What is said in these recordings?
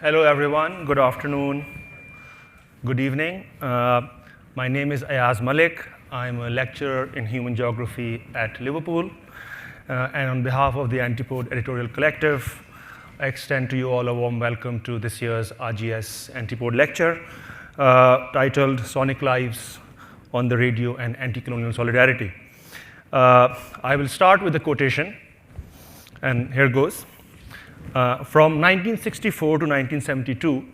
Hello, everyone. Good afternoon. Good evening. My name is Ayaz Malik. I'm a lecturer in human geography at Liverpool. And on behalf of the Antipode editorial collective, I extend to you all a warm welcome to this year's RGS Antipode lecture titled Sonic Lives on the Radio and Anticolonial Solidarity. I will start with a quotation, and here goes. From 1964 to 1972,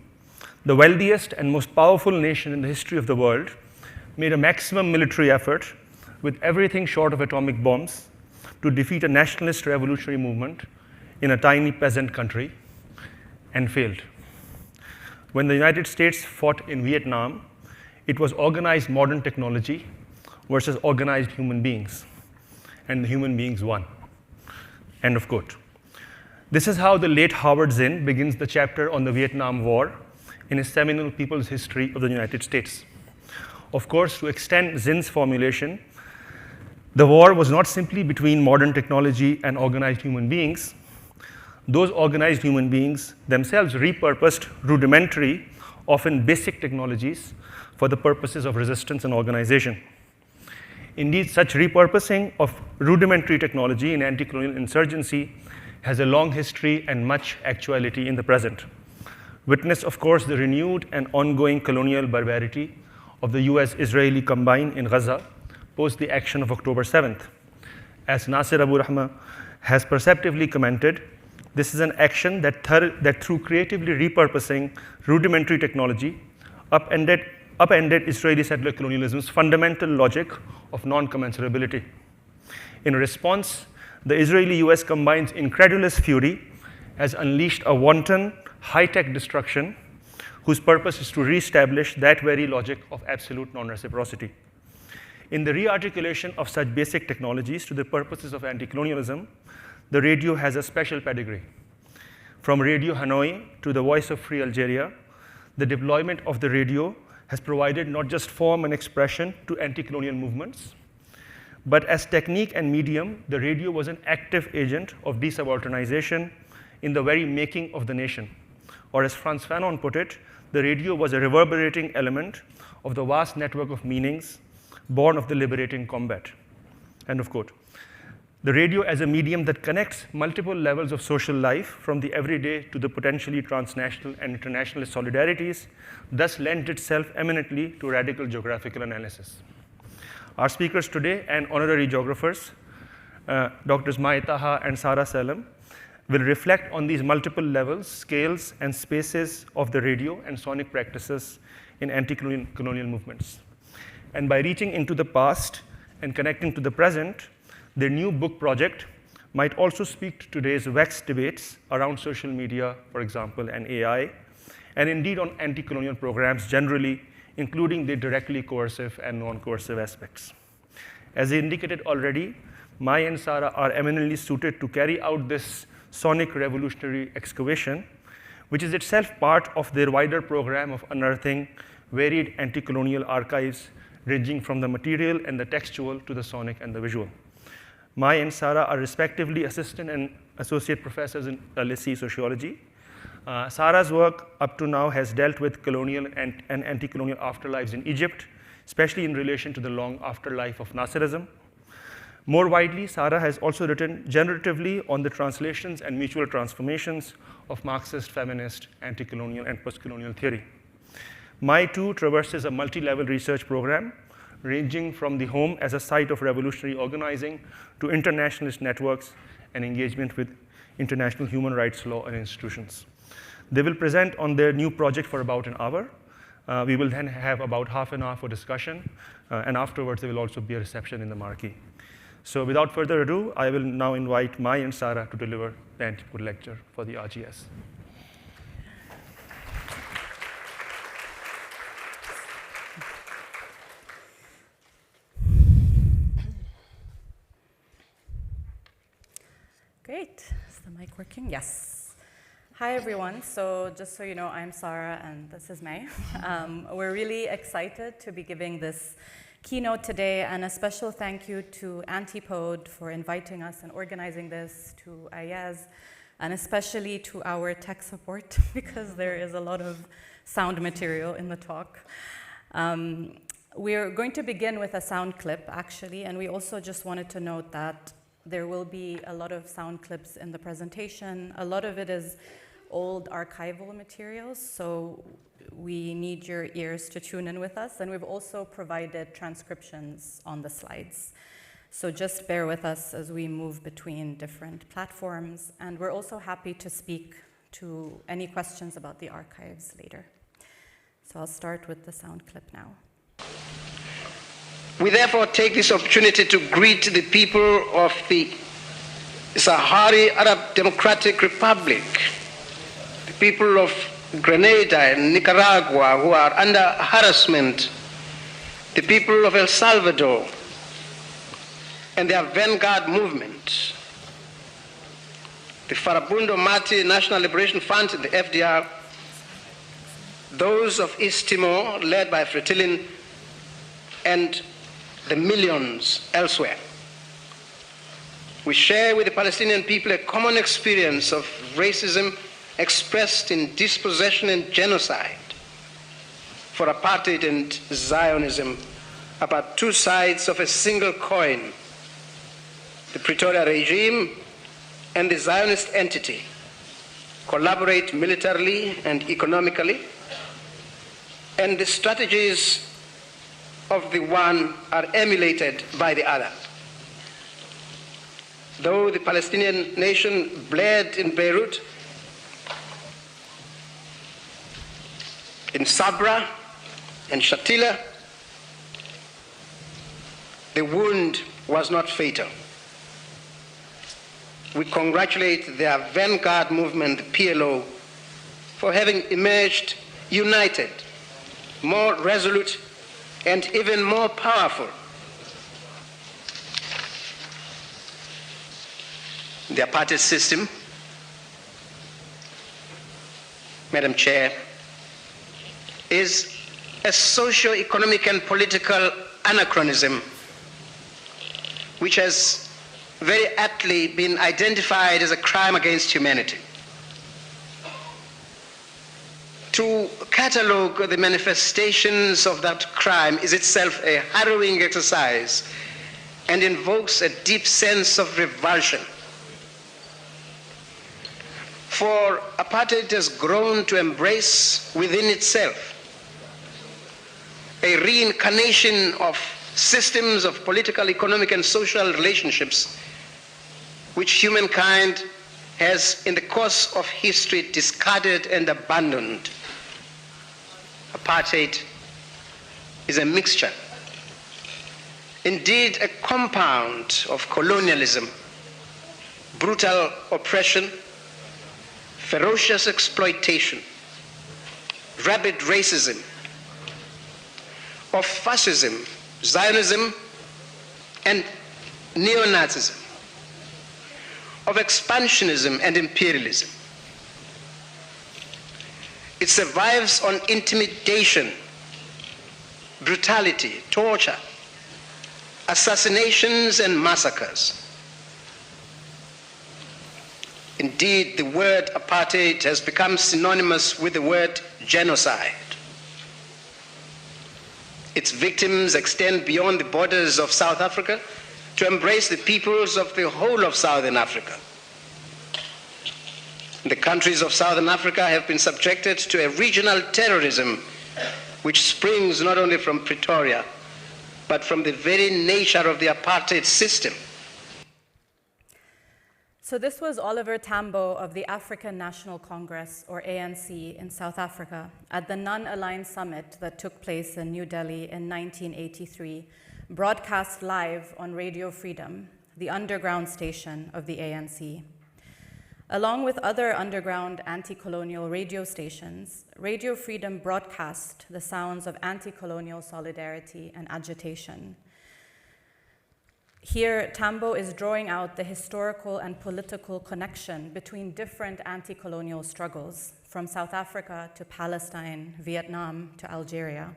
the wealthiest and most powerful nation in the history of the world made a maximum military effort with everything short of atomic bombs to defeat a nationalist revolutionary movement in a tiny peasant country and failed. When the United States fought in Vietnam, it was organized modern technology versus organized human beings, and the human beings won. End of quote. This is how the late Howard Zinn begins the chapter on the Vietnam War in his seminal People's History of the United States. Of course, to extend Zinn's formulation, the war was not simply between modern technology and organized human beings. Those organized human beings themselves repurposed rudimentary, often basic technologies for the purposes of resistance and organization. Indeed, such repurposing of rudimentary technology in anti-colonial insurgency has a long history and much actuality in the present. Witness, of course, the renewed and ongoing colonial barbarity of the US-Israeli combine in Gaza post the action of October 7th. As Nasir Abu Rahma has perceptively commented, this is an action that through creatively repurposing rudimentary technology upended Israeli settler colonialism's fundamental logic of non-commensurability. In response, the Israeli-US combine's incredulous fury has unleashed a wanton, high-tech destruction whose purpose is to reestablish that very logic of absolute non-reciprocity. In the re-articulation of such basic technologies to the purposes of anti-colonialism, the radio has a special pedigree. From Radio Hanoi to the Voice of Free Algeria, the deployment of the radio has provided not just form and expression to anti-colonial movements, but as technique and medium, the radio was an active agent of desubalternization in the very making of the nation. Or as Frantz Fanon put it, the radio was a reverberating element of the vast network of meanings born of the liberating combat. End of quote. The radio as a medium that connects multiple levels of social life from the everyday to the potentially transnational and internationalist solidarities thus lent itself eminently to radical geographical analysis. Our speakers today and honorary geographers, Drs. Mai Taha and Sarah Salem, will reflect on these multiple levels, scales, and spaces of the radio and sonic practices in anti-colonial movements. And by reaching into the past and connecting to the present, their new book project might also speak to today's vexed debates around social media, for example, and AI, and indeed on anti-colonial programs generally, including the directly coercive and non-coercive aspects. As I indicated already, Mai and Sarah are eminently suited to carry out this sonic revolutionary excavation, which is itself part of their wider program of unearthing varied anti-colonial archives ranging from the material and the textual to the sonic and the visual. Mai and Sarah are respectively assistant and associate professors in LSE sociology. Sarah's work up to now has dealt with colonial and anti-colonial afterlives in Egypt, especially in relation to the long afterlife of Nasirism. More widely, Sarah has also written generatively on the translations and mutual transformations of Marxist, feminist, anti-colonial, and post-colonial theory. Mai, too, traverses a multi-level research program ranging from the home as a site of revolutionary organizing to internationalist networks and engagement with international human rights law and institutions. They will present on their new project for about an hour. We will then have about half an hour for discussion, and afterwards there will also be a reception in the marquee. So without further ado, I will now invite Mai and Sarah to deliver the Antipode lecture for the RGS. Great. Is the mic working? Yes. Hi, everyone. So just so you know, I'm Sarah, and this is May. We're really excited to be giving this keynote today, and a special thank you to Antipode for inviting us and organizing this, to Ayaz and especially to our tech support, because there is a lot of sound material in the talk. We're going to begin with a sound clip, actually, and we also just wanted to note that there will be a lot of sound clips in the presentation. A lot of it is old archival materials, so we need your ears to tune in with us, and we've also provided transcriptions on the slides. So just bear with us as we move between different platforms, and we're also happy to speak to any questions about the archives later. So I'll start with the sound clip now. We therefore take this opportunity to greet the people of the Sahrawi Arab Democratic Republic, the people of Grenada and Nicaragua who are under harassment, the people of El Salvador and their vanguard movement, the Farabundo Marti National Liberation Front, the FDR, those of East Timor led by Fretilin, and the millions elsewhere. We share with the Palestinian people a common experience of racism expressed in dispossession and genocide, for apartheid and Zionism, about two sides of a single coin, the Pretoria regime and the Zionist entity collaborate militarily and economically, and the strategies of the one are emulated by the other. Though the Palestinian nation bled in Beirut, in Sabra and Shatila, the wound was not fatal. We congratulate their vanguard movement, the PLO, for having emerged united, more resolute, and even more powerful. The apartheid system, Madam Chair, is a socio-economic and political anachronism which has very aptly been identified as a crime against humanity. To catalogue the manifestations of that crime is itself a harrowing exercise and invokes a deep sense of revulsion. For apartheid has grown to embrace within itself a reincarnation of systems of political, economic, and social relationships which humankind has, in the course of history, discarded and abandoned. Apartheid is a mixture, indeed a compound of colonialism, brutal oppression, ferocious exploitation, rabid racism, of fascism, Zionism, and neo-Nazism, of expansionism and imperialism. It survives on intimidation, brutality, torture, assassinations, and massacres. Indeed, the word apartheid has become synonymous with the word genocide. Its victims extend beyond the borders of South Africa to embrace the peoples of the whole of Southern Africa. The countries of Southern Africa have been subjected to a regional terrorism which springs not only from Pretoria, but from the very nature of the apartheid system. So this was Oliver Tambo of the African National Congress, or ANC, in South Africa at the Non-Aligned Summit that took place in New Delhi in 1983, broadcast live on Radio Freedom, the underground station of the ANC. Along with other underground anti-colonial radio stations, Radio Freedom broadcast the sounds of anti-colonial solidarity and agitation. Here, Tambo is drawing out the historical and political connection between different anti-colonial struggles, from South Africa to Palestine, Vietnam to Algeria.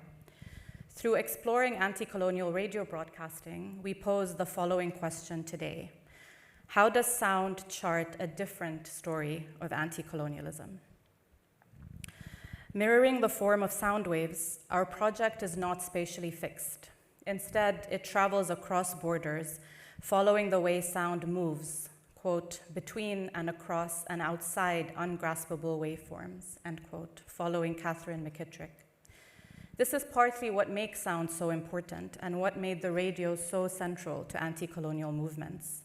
Through exploring anti-colonial radio broadcasting, we pose the following question today. How does sound chart a different story of anti-colonialism? Mirroring the form of sound waves, our project is not spatially fixed. Instead, it travels across borders, following the way sound moves, quote, between and across and outside ungraspable waveforms, end quote, following Catherine McKittrick. This is partly what makes sound so important and what made the radio so central to anti-colonial movements.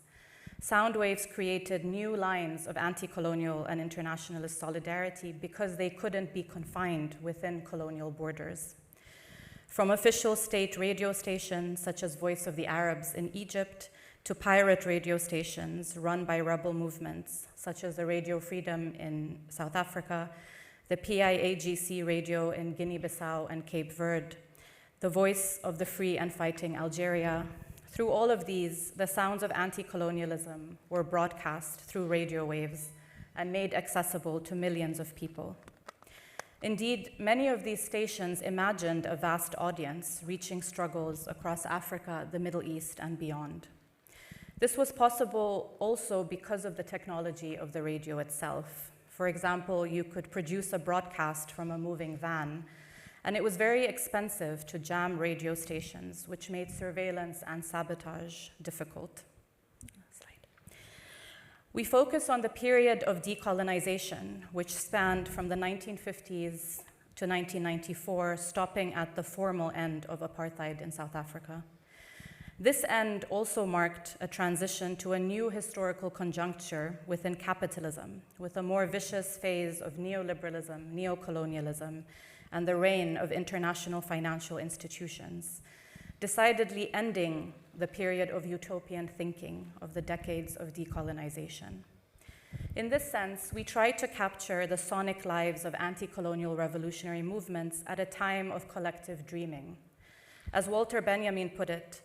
Sound waves created new lines of anti-colonial and internationalist solidarity because they couldn't be confined within colonial borders. From official state radio stations, such as Voice of the Arabs in Egypt, to pirate radio stations run by rebel movements, such as the Radio Freedom in South Africa, the PIAGC radio in Guinea-Bissau and Cape Verde, the Voice of the Free and Fighting Algeria. Through all of these, the sounds of anti-colonialism were broadcast through radio waves and made accessible to millions of people. Indeed, many of these stations imagined a vast audience reaching struggles across Africa, the Middle East, and beyond. This was possible also because of the technology of the radio itself. For example, you could produce a broadcast from a moving van, and it was very expensive to jam radio stations, which made surveillance and sabotage difficult. We focus on the period of decolonization, which spanned from the 1950s to 1994, stopping at the formal end of apartheid in South Africa. This end also marked a transition to a new historical conjuncture within capitalism, with a more vicious phase of neoliberalism, neocolonialism, and the reign of international financial institutions, decidedly ending the period of utopian thinking of the decades of decolonization. In this sense, we try to capture the sonic lives of anti-colonial revolutionary movements at a time of collective dreaming. As Walter Benjamin put it,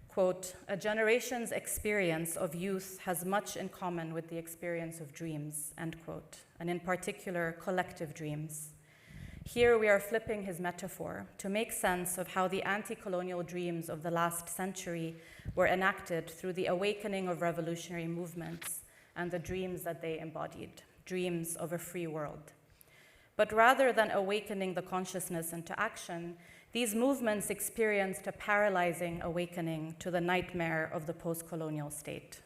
quote, "A generation's experience of youth has much in common with the experience of dreams," end quote, and in particular, collective dreams. Here we are flipping his metaphor to make sense of how the anti-colonial dreams of the last century were enacted through the awakening of revolutionary movements and the dreams that they embodied, dreams of a free world. But rather than awakening the consciousness into action, these movements experienced a paralyzing awakening to the nightmare of the post-colonial state.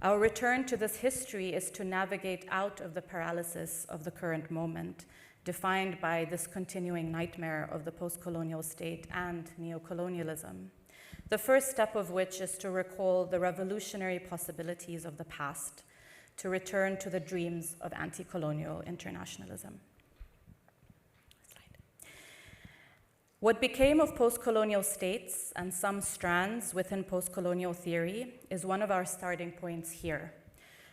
Our return to this history is to navigate out of the paralysis of the current moment, defined by this continuing nightmare of the post-colonial state and neocolonialism. The first step of which is to recall the revolutionary possibilities of the past, to return to the dreams of anti-colonial internationalism. What became of post-colonial states and some strands within post-colonial theory is one of our starting points here.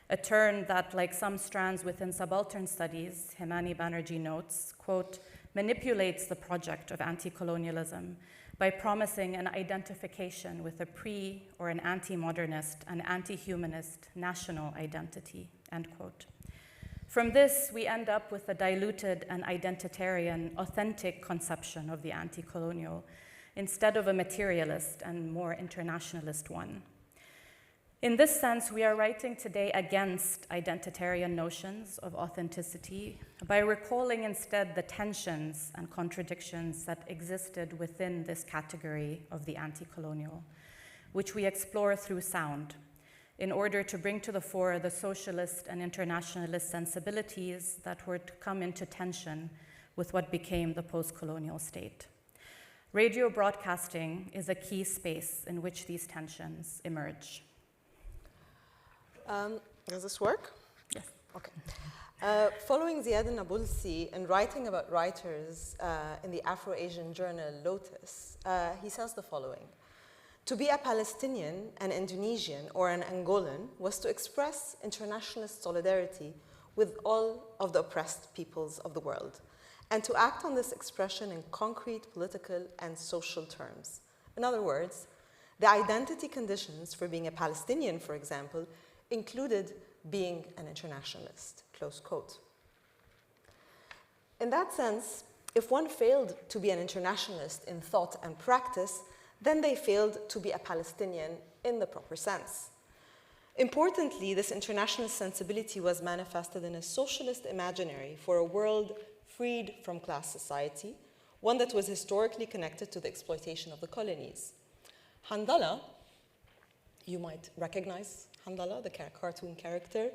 A turn that, like some strands within subaltern studies, Himani Banerjee notes, quote, manipulates the project of anti-colonialism by promising an identification with a pre- or an anti-modernist and anti-humanist national identity, end quote. From this, we end up with a diluted and identitarian, authentic conception of the anti-colonial, instead of a materialist and more internationalist one. In this sense, we are writing today against identitarian notions of authenticity by recalling instead the tensions and contradictions that existed within this category of the anti-colonial, which we explore through sound, in order to bring to the fore the socialist and internationalist sensibilities that were to come into tension with what became the post-colonial state. Radio broadcasting is a key space in which these tensions emerge. Does this work? Yes. Okay. Following Ziad Nabulsi and writing about writers in the Afro-Asian journal Lotus, he says the following. To be a Palestinian, an Indonesian, or an Angolan was to express internationalist solidarity with all of the oppressed peoples of the world, and to act on this expression in concrete political and social terms. In other words, the identity conditions for being a Palestinian, for example, included being an internationalist, close quote. In that sense, if one failed to be an internationalist in thought and practice, then they failed to be a Palestinian in the proper sense. Importantly, this international sensibility was manifested in a socialist imaginary for a world freed from class society, one that was historically connected to the exploitation of the colonies. Handala, you might recognize Handala, the cartoon character,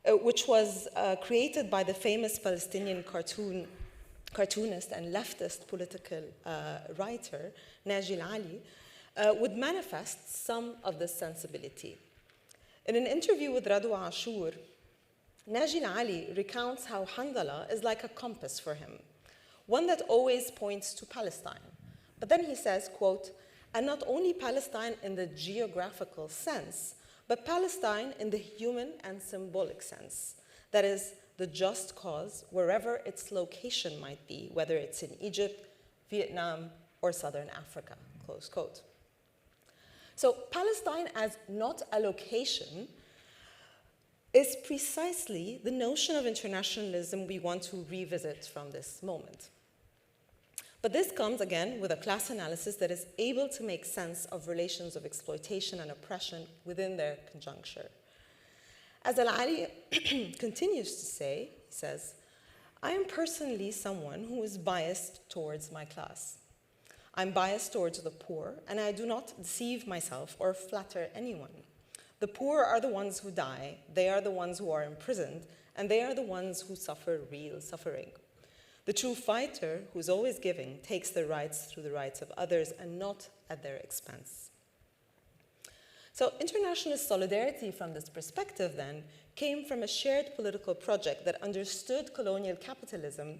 which was created by the famous Palestinian cartoonist and leftist political writer, Naji Ali, would manifest some of this sensibility. In an interview with Radwa Ashur, Naji Ali recounts how Handala is like a compass for him, one that always points to Palestine. But then he says, quote, and not only Palestine in the geographical sense, but Palestine in the human and symbolic sense. That is, the just cause wherever its location might be, whether it's in Egypt, Vietnam, or Southern Africa, close quote. So Palestine as not a location is precisely the notion of internationalism we want to revisit from this moment. But this comes, again, with a class analysis that is able to make sense of relations of exploitation and oppression within their conjuncture. As Al-Ali continues to say, he says, I am personally someone who is biased towards my class. I'm biased towards the poor, and I do not deceive myself or flatter anyone. The poor are the ones who die, they are the ones who are imprisoned, and they are the ones who suffer real suffering. The true fighter, who's always giving, takes their rights through the rights of others and not at their expense. So internationalist solidarity from this perspective, then, came from a shared political project that understood colonial capitalism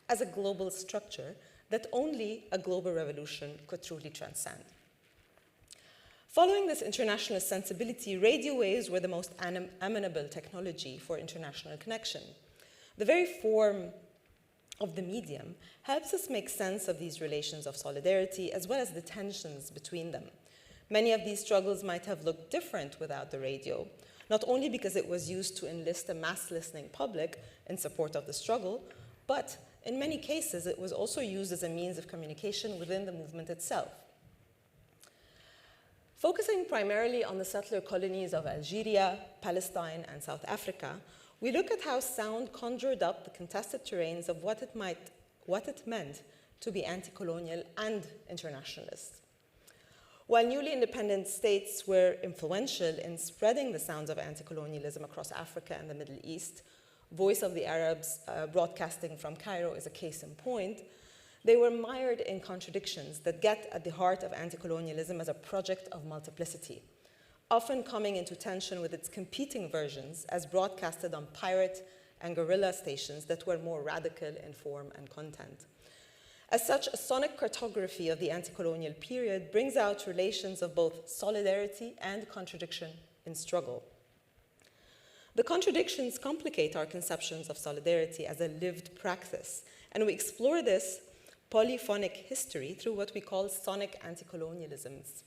as a global structure that only a global revolution could truly transcend. Following this internationalist sensibility, radio waves were the most amenable technology for international connection. The very form of the medium helps us make sense of these relations of solidarity as well as the tensions between them. Many of these struggles might have looked different without the radio, not only because it was used to enlist a mass listening public in support of the struggle, but in many cases it was also used as a means of communication within the movement itself. Focusing primarily on the settler colonies of Algeria, Palestine, and South Africa, we look at how sound conjured up the contested terrains of what it meant to be anti-colonial and internationalist. While newly independent states were influential in spreading the sounds of anti-colonialism across Africa and the Middle East, Voice of the Arabs broadcasting from Cairo is a case in point, they were mired in contradictions that get at the heart of anti-colonialism as a project of multiplicity, often coming into tension with its competing versions as broadcasted on pirate and guerrilla stations that were more radical in form and content. As such, a sonic cartography of the anti-colonial period brings out relations of both solidarity and contradiction in struggle. The contradictions complicate our conceptions of solidarity as a lived practice, and we explore this polyphonic history through what we call sonic anti-colonialisms.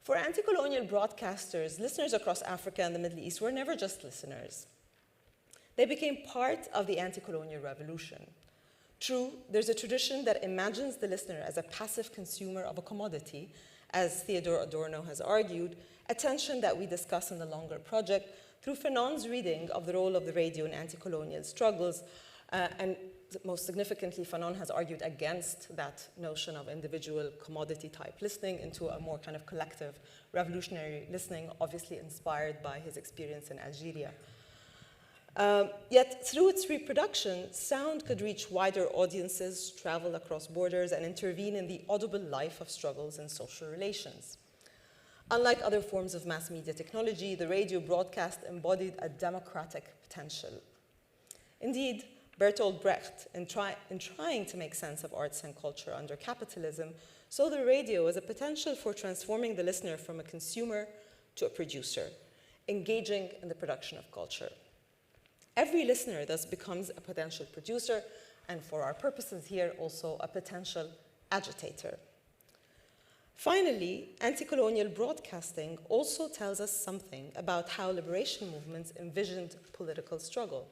For anti-colonial broadcasters, listeners across Africa and the Middle East were never just listeners. They became part of the anti-colonial revolution. True, there's a tradition that imagines the listener as a passive consumer of a commodity, as Theodore Adorno has argued, a tension that we discuss in the longer project through Fanon's reading of the role of the radio in anti-colonial struggles, and most significantly, Fanon has argued against that notion of individual commodity-type listening into a more kind of collective revolutionary listening, obviously inspired by his experience in Algeria. Yet, through its reproduction, sound could reach wider audiences, travel across borders, and intervene in the audible life of struggles and social relations. Unlike other forms of mass media technology, the radio broadcast embodied a democratic potential. Indeed, Bertolt Brecht, in trying to make sense of arts and culture under capitalism, saw the radio as a potential for transforming the listener from a consumer to a producer, engaging in the production of culture. Every listener thus becomes a potential producer, and for our purposes here, also a potential agitator. Finally, anti-colonial broadcasting also tells us something about how liberation movements envisioned political struggle.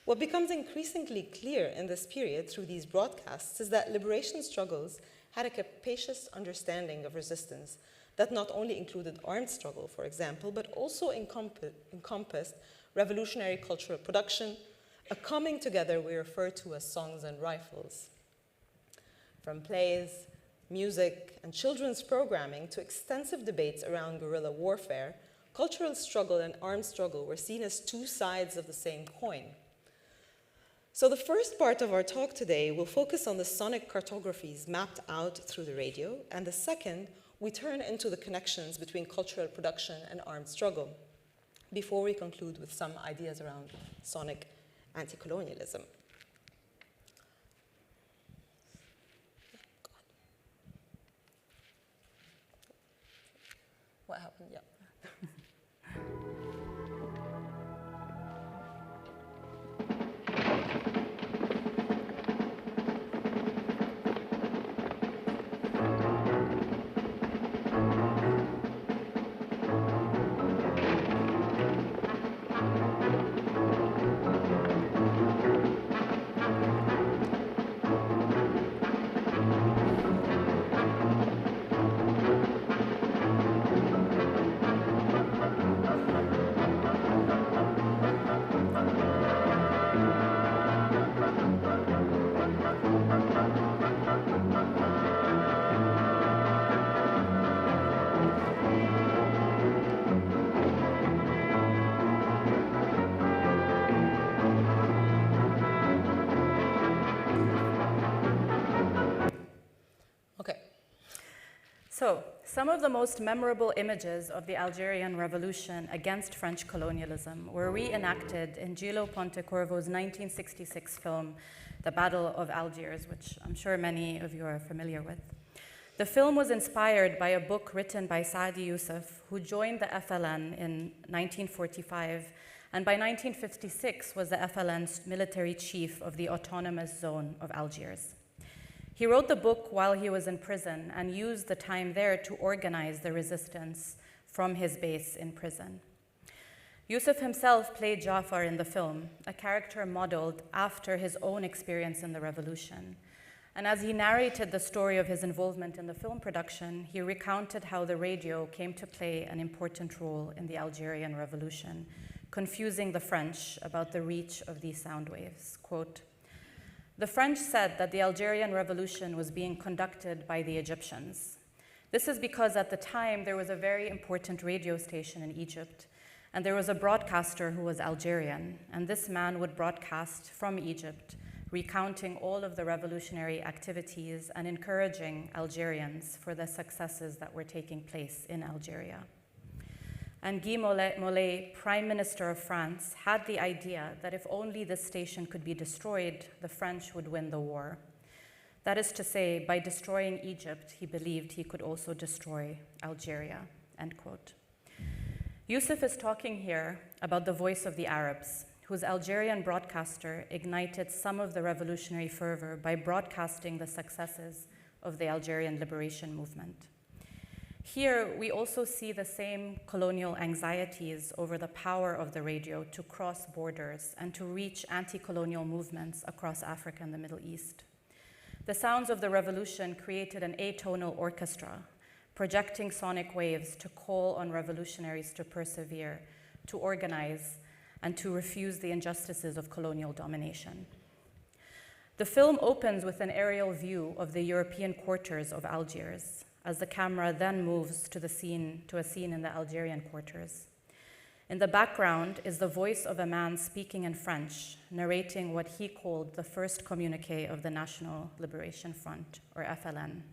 What becomes increasingly clear in this period through these broadcasts is that liberation struggles had a capacious understanding of resistance that not only included armed struggle, for example, but also encompassed revolutionary cultural production, a coming together we refer to as songs and rifles. From plays, music, and children's programming to extensive debates around guerrilla warfare, cultural struggle and armed struggle were seen as two sides of the same coin. So the first part of our talk today will focus on the sonic cartographies mapped out through the radio, and the second, we turn into the connections between cultural production and armed struggle, before we conclude with some ideas around sonic anti-colonialism. What happened? Yeah. So, some of the most memorable images of the Algerian Revolution against French colonialism were reenacted in Gillo Pontecorvo's 1966 film, The Battle of Algiers, which I'm sure many of you are familiar with. The film was inspired by a book written by Saadi Youssef, who joined the FLN in 1945, and by 1956 was the FLN's military chief of the autonomous zone of Algiers. He wrote the book while he was in prison and used the time there to organize the resistance from his base in prison. Youssef himself played Jafar in the film, a character modeled after his own experience in the revolution. And as he narrated the story of his involvement in the film production, he recounted how the radio came to play an important role in the Algerian Revolution, confusing the French about the reach of these sound waves. Quote, "The French said that the Algerian Revolution was being conducted by the Egyptians. This is because at the time there was a very important radio station in Egypt, and there was a broadcaster who was Algerian, and this man would broadcast from Egypt, recounting all of the revolutionary activities and encouraging Algerians for the successes that were taking place in Algeria. And Guy Mollet, Prime Minister of France, had the idea that if only this station could be destroyed, the French would win the war. That is to say, by destroying Egypt, he believed he could also destroy Algeria," end quote. Youssef is talking here about the voice of the Arabs, whose Algerian broadcaster ignited some of the revolutionary fervor by broadcasting the successes of the Algerian liberation movement. Here, we also see the same colonial anxieties over the power of the radio to cross borders and to reach anti-colonial movements across Africa and the Middle East. The sounds of the revolution created an atonal orchestra, projecting sonic waves to call on revolutionaries to persevere, to organize, and to refuse the injustices of colonial domination. The film opens with an aerial view of the European quarters of Algiers, as the camera then moves to a scene in the Algerian quarters. In the background is the voice of a man speaking in French, narrating what he called the first communiqué of the National Liberation Front, or FLN.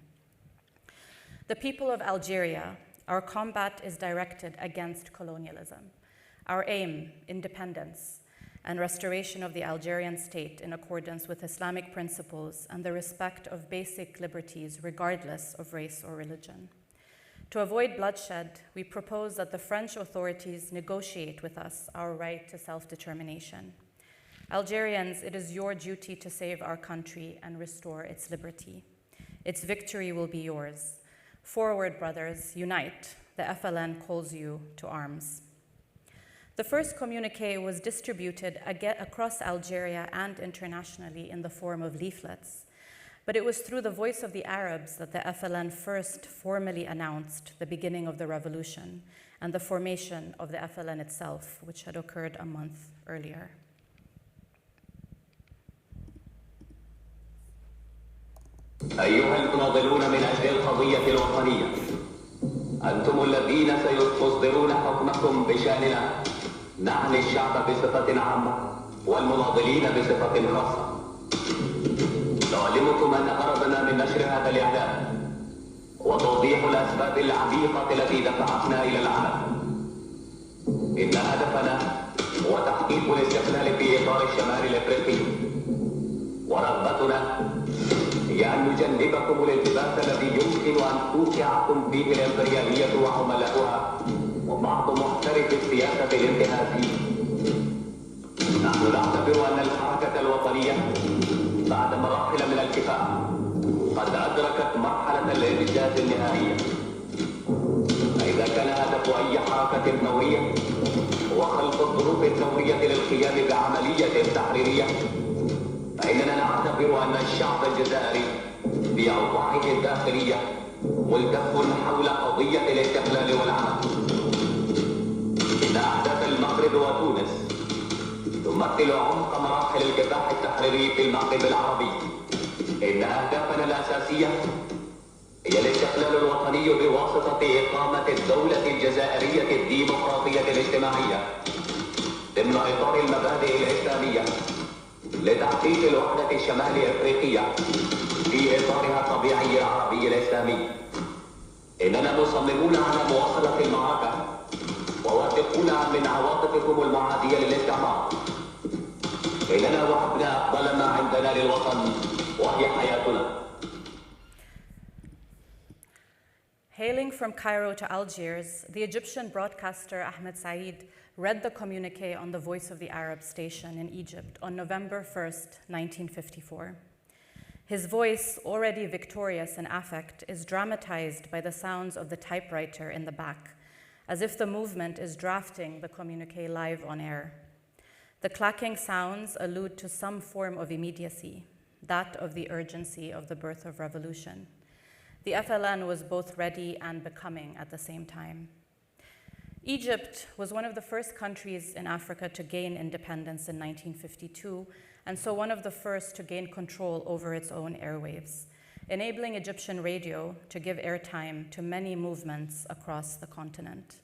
"The people of Algeria, our combat is directed against colonialism. Our aim, independence, and restoration of the Algerian state in accordance with Islamic principles and the respect of basic liberties regardless of race or religion. To avoid bloodshed, we propose that the French authorities negotiate with us our right to self-determination. Algerians, it is your duty to save our country and restore its liberty. Its victory will be yours. Forward, brothers, unite. The FLN calls you to arms." The first communiqué was distributed across Algeria and internationally in the form of leaflets. But it was through the voice of the Arabs that the FLN first formally announced the beginning of the revolution and the formation of the FLN itself, which had occurred a month earlier. أيها المناضلون من أجل القضية الوطنية، أنتم الذين ستصدرون حكمكم بشأننا، نعني الشعب بصفة عامة والمناضلين بصفة خاصة. نعلمكم أن غرضنا من نشر هذا الإعلام وتوضيح الأسباب العميقة التي دفعتنا إلى العمل. إن هدفنا هو تحقيق الاستقلال في إطار الشمال الإفريقي، ورغبتنا هي أن نجنبكم الالتباس الذي يمكن أن توقعكم فيه الإمبريالية وعملاؤها وبعض محترف السياسة الانتهازية. نحن نعتبر أن الحركة الوطنية بعد مراحل من الكفاح قد أدركت مرحلة الإنجاز النهائية. فإذا كان هدف أي حركة ثورية هو خلق الظروف الثورية للقيام بعملية تحريرية، فإننا نعتبر أن الشعب الجزائري بأوضاعه الداخلية ملتف حول قضية الاستقلال والعمل. إن أحداث المغرب وتونس تمثل عمق مراحل الكفاح التحريري في المغرب العربي. إن أهدافنا الأساسية هي الاستقلال الوطني بواسطة إقامة الدولة الجزائرية الديمقراطية الاجتماعية ضمن إطار المبادئ الإسلامية لتحقيق الوحدة الشمال أفريقية في إطارها الطبيعي العربي الإسلامي. إننا مصممون على مواصلة المعركة وواثقون من عواطفكم المعادية للاستعمار. إننا وهبنا أفضل ما عندنا للوطن وهي حياتنا. Hailing from Cairo to Algiers, the Egyptian broadcaster Ahmed Said read the communique on the Voice of the Arab station in Egypt on November 1st, 1954. His voice, already victorious in affect, is dramatized by the sounds of the typewriter in the back, as if the movement is drafting the communique live on air. The clacking sounds allude to some form of immediacy, that of the urgency of the birth of revolution. The FLN was both ready and becoming at the same time. Egypt was one of the first countries in Africa to gain independence in 1952, and so one of the first to gain control over its own airwaves, enabling Egyptian radio to give airtime to many movements across the continent.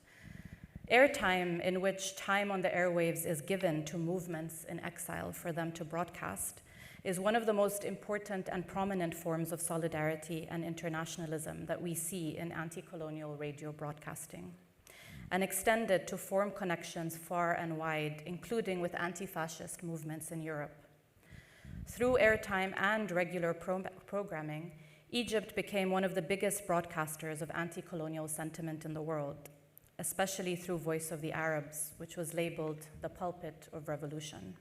Airtime in which time on the airwaves is given to movements in exile for them to broadcast is one of the most important and prominent forms of solidarity and internationalism that we see in anti-colonial radio broadcasting, and extended to form connections far and wide, including with anti-fascist movements in Europe. Through airtime and regular programming, Egypt became one of the biggest broadcasters of anti-colonial sentiment in the world, especially through Voice of the Arabs, which was labeled the pulpit of revolution.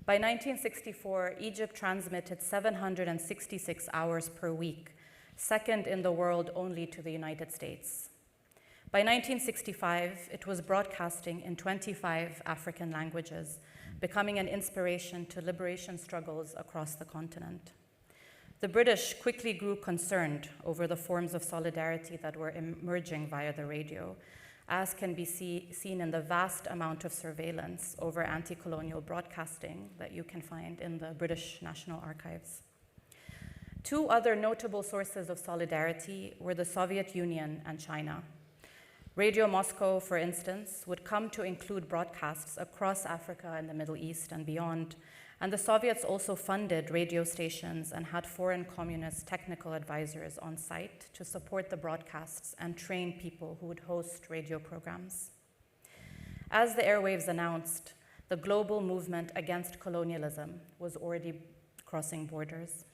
By 1964, Egypt transmitted 766 hours per week, second in the world only to the United States. By 1965, it was broadcasting in 25 African languages, becoming an inspiration to liberation struggles across the continent. The British quickly grew concerned over the forms of solidarity that were emerging via the radio, as can be seen in the vast amount of surveillance over anti-colonial broadcasting that you can find in the British National Archives. Two other notable sources of solidarity were the Soviet Union and China. Radio Moscow, for instance, would come to include broadcasts across Africa and the Middle East and beyond, and the Soviets also funded radio stations and had foreign communist technical advisors on site to support the broadcasts and train people who would host radio programs. As the airwaves announced, the global movement against colonialism was already crossing borders.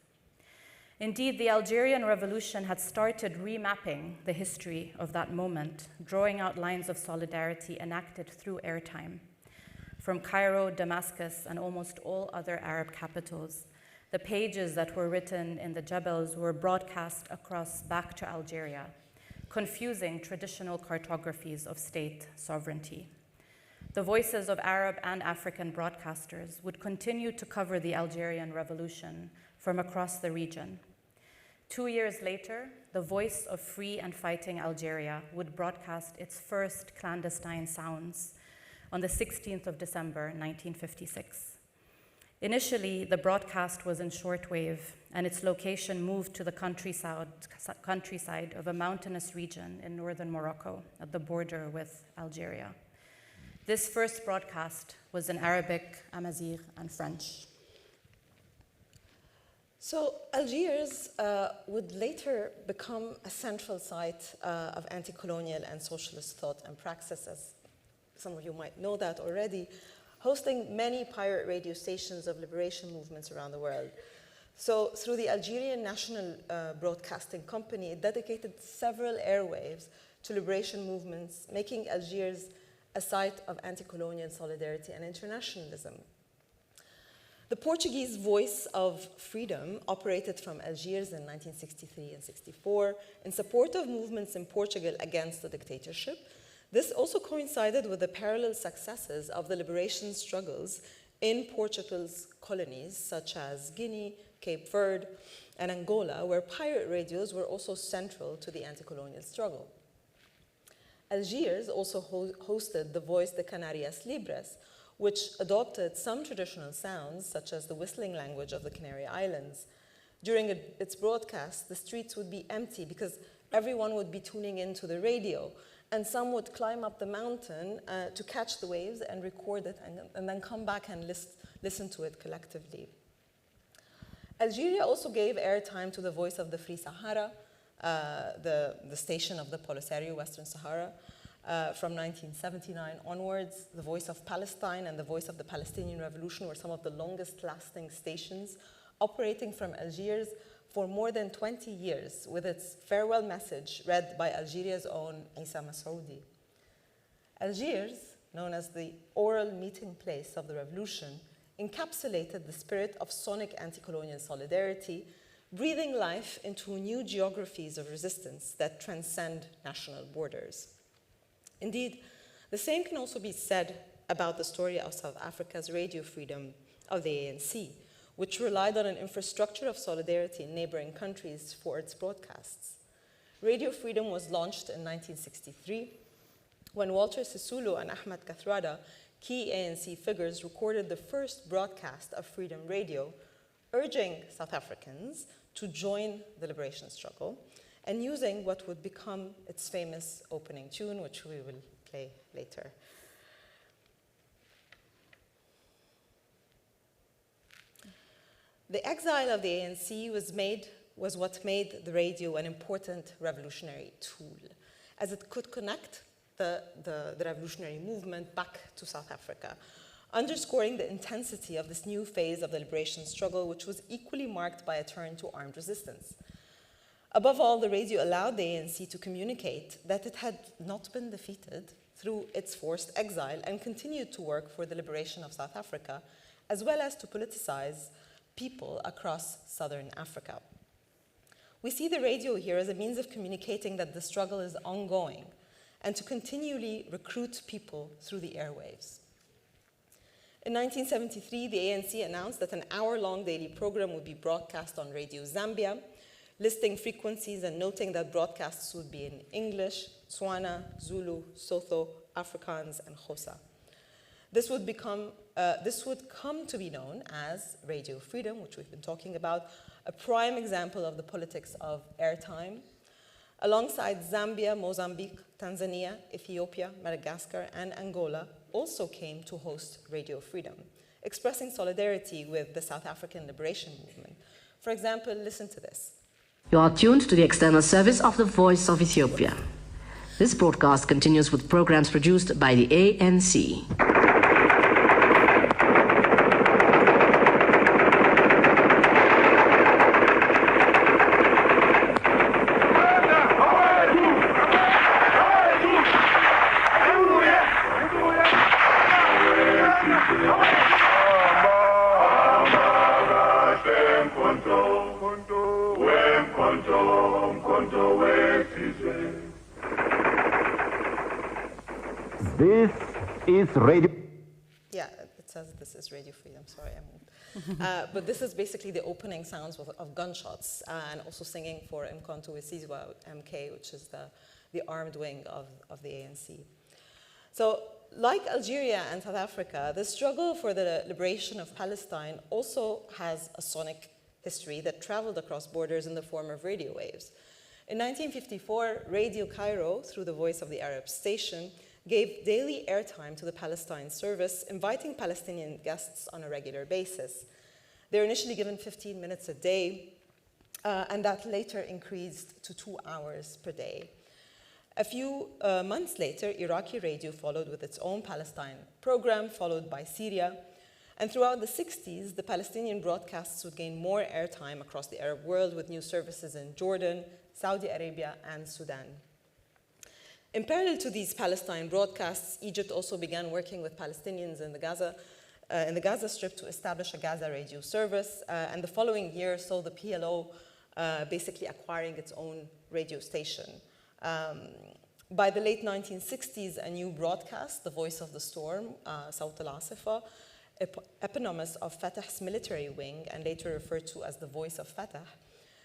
Indeed, the Algerian Revolution had started remapping the history of that moment, drawing out lines of solidarity enacted through airtime. From Cairo, Damascus, and almost all other Arab capitals, the pages that were written in the Jebels were broadcast across back to Algeria, confusing traditional cartographies of state sovereignty. The voices of Arab and African broadcasters would continue to cover the Algerian Revolution from across the region. 2 years later, the Voice of Free and Fighting Algeria would broadcast its first clandestine sounds on the 16th of December, 1956. Initially, the broadcast was in shortwave, and its location moved to the countryside of a mountainous region in northern Morocco at the border with Algeria. This first broadcast was in Arabic, Amazigh, and French. So Algiers would later become a central site of anti-colonial and socialist thought and praxis, as some of you might know that already, hosting many pirate radio stations of liberation movements around the world. So through the Algerian National Broadcasting Company, it dedicated several airwaves to liberation movements, making Algiers a site of anti-colonial solidarity and internationalism. The Portuguese Voice of Freedom operated from Algiers in 1963 and 64 in support of movements in Portugal against the dictatorship. This also coincided with the parallel successes of the liberation struggles in Portugal's colonies, such as Guinea, Cape Verde, and Angola, where pirate radios were also central to the anti-colonial struggle. Algiers also hosted the Voice de Canarias Libres, which adopted some traditional sounds, such as the whistling language of the Canary Islands. During its broadcast, the streets would be empty because everyone would be tuning into the radio, and some would climb up the mountain to catch the waves and record it, and then come back and listen to it collectively. Algeria also gave airtime to the Voice of the Free Sahara, the station of the Polisario, Western Sahara, from 1979 onwards. The Voice of Palestine and the Voice of the Palestinian Revolution were some of the longest lasting stations operating from Algiers for more than 20 years, with its farewell message read by Algeria's own Issa Masoudi. Algiers, known as the oral meeting place of the revolution, encapsulated the spirit of sonic anti-colonial solidarity, breathing life into new geographies of resistance that transcend national borders. Indeed, the same can also be said about the story of South Africa's radio freedom of the ANC, which relied on an infrastructure of solidarity in neighboring countries for its broadcasts. Radio freedom was launched in 1963 when Walter Sisulu and Ahmed Kathrada, key ANC figures, recorded the first broadcast of Freedom Radio, urging South Africans to join the liberation struggle and using what would become its famous opening tune, which we will play later. The exile of the ANC was what made the radio an important revolutionary tool, as it could connect the revolutionary movement back to South Africa, underscoring the intensity of this new phase of the liberation struggle, which was equally marked by a turn to armed resistance. Above all, the radio allowed the ANC to communicate that it had not been defeated through its forced exile and continued to work for the liberation of South Africa, as well as to politicize people across southern Africa. We see the radio here as a means of communicating that the struggle is ongoing and to continually recruit people through the airwaves. In 1973, the ANC announced that an hour-long daily program would be broadcast on Radio Zambia, listing frequencies and noting that broadcasts would be in English, Tswana, Zulu, Sotho, Afrikaans, and Xhosa. This would come to be known as Radio Freedom, which we've been talking about, a prime example of the politics of airtime. Alongside Zambia, Mozambique, Tanzania, Ethiopia, Madagascar, and Angola also came to host Radio Freedom, expressing solidarity with the South African liberation movement. For example, listen to this. You are tuned to the external service of the Voice of Ethiopia. This broadcast continues with programs produced by the ANC. This is Radio. Yeah, it says this is Radio Freedom. Sorry, I moved. But this is basically the opening sounds of gunshots and also singing for Mkonto Wesizwa MK, which is the armed wing of the ANC. So, like Algeria and South Africa, the struggle for the liberation of Palestine also has a sonic history that traveled across borders in the form of radio waves. In 1954, Radio Cairo, through the Voice of the Arab station, gave daily airtime to the Palestine service, inviting Palestinian guests on a regular basis. They were initially given 15 minutes a day, and that later increased to 2 hours per day. A few months later, Iraqi radio followed with its own Palestine program, followed by Syria. And throughout the 60s, the Palestinian broadcasts would gain more airtime across the Arab world with new services in Jordan, Saudi Arabia, and Sudan. In parallel to these Palestine broadcasts, Egypt also began working with Palestinians in the Gaza Strip to establish a Gaza radio service, and the following year saw the PLO basically acquiring its own radio station. By the late 1960s, a new broadcast, The Voice of the Storm, Sawt al-Asifa, eponymous of Fatah's military wing and later referred to as the Voice of Fatah,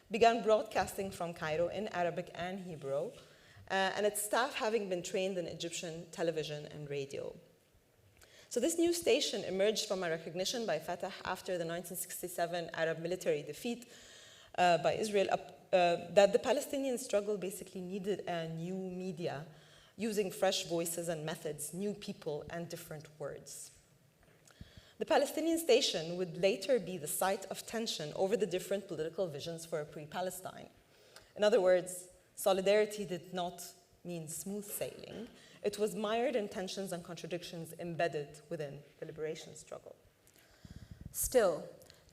began broadcasting from Cairo in Arabic and Hebrew, and its staff having been trained in Egyptian television and radio. So this new station emerged from a recognition by Fatah after the 1967 Arab military defeat by Israel that the Palestinian struggle basically needed a new media using fresh voices and methods, new people, and different words. The Palestinian station would later be the site of tension over the different political visions for a pre-Palestine. In other words, solidarity did not mean smooth sailing. It was mired in tensions and contradictions embedded within the liberation struggle. Still,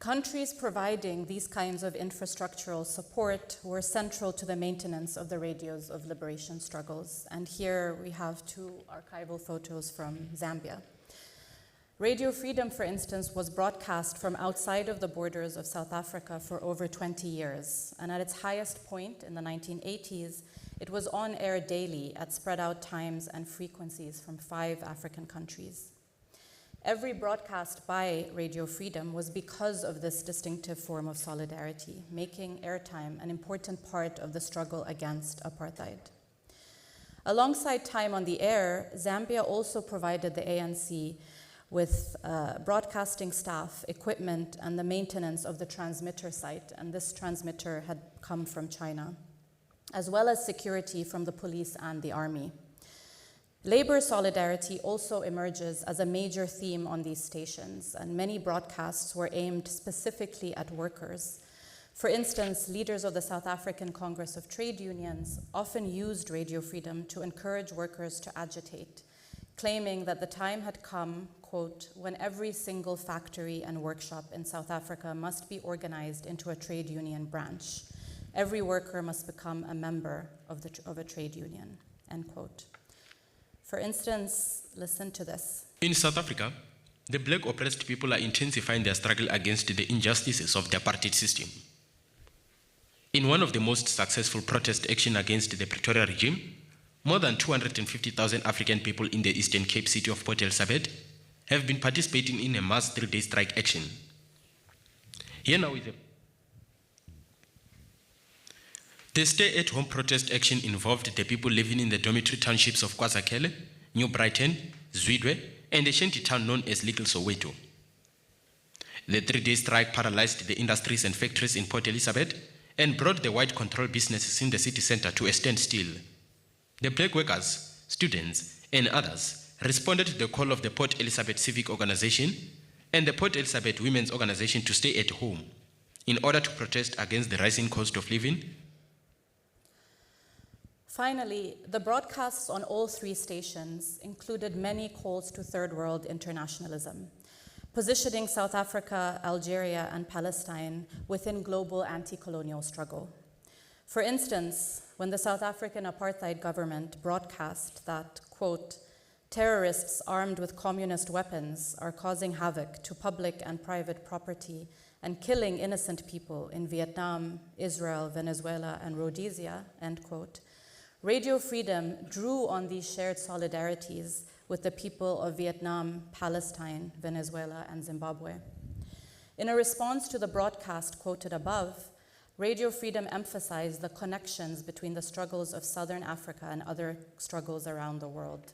countries providing these kinds of infrastructural support were central to the maintenance of the radios of liberation struggles. And here we have 2 archival photos from Zambia. Radio Freedom, for instance, was broadcast from outside of the borders of South Africa for over 20 years. And at its highest point in the 1980s, it was on air daily at spread out times and frequencies from 5 African countries. Every broadcast by Radio Freedom was because of this distinctive form of solidarity, making airtime an important part of the struggle against apartheid. Alongside time on the air, Zambia also provided the ANC with broadcasting staff, equipment, and the maintenance of the transmitter site, and this transmitter had come from China, as well as security from the police and the army. Labor solidarity also emerges as a major theme on these stations, and many broadcasts were aimed specifically at workers. For instance, leaders of the South African Congress of Trade Unions often used Radio Freedom to encourage workers to agitate, claiming that the time had come, quote, when every single factory and workshop in South Africa must be organized into a trade union branch. Every worker must become a member of a trade union, end quote. For instance, listen to this. In South Africa, the black oppressed people are intensifying their struggle against the injustices of the apartheid system. In one of the most successful protest action against the Pretoria regime, more than 250,000 African people in the Eastern Cape city of Port Elizabeth have been participating in a mass 3-day strike action. Here now is the stay-at-home protest action involved the people living in the dormitory townships of KwaZakele, New Brighton, Zwidwe, and the shanty town known as Little Soweto. The 3-day strike paralyzed the industries and factories in Port Elizabeth and brought the white control businesses in the city center to a standstill. The black workers, students, and others responded to the call of the Port Elizabeth Civic Organization and the Port Elizabeth Women's Organization to stay at home in order to protest against the rising cost of living. Finally, the broadcasts on all 3 stations included many calls to third world internationalism, positioning South Africa, Algeria, and Palestine within global anti-colonial struggle. For instance, when the South African apartheid government broadcast that, quote, terrorists armed with communist weapons are causing havoc to public and private property and killing innocent people in Vietnam, Israel, Venezuela, and Rhodesia, end quote, Radio Freedom drew on these shared solidarities with the people of Vietnam, Palestine, Venezuela, and Zimbabwe. In a response to the broadcast quoted above, Radio Freedom emphasized the connections between the struggles of Southern Africa and other struggles around the world.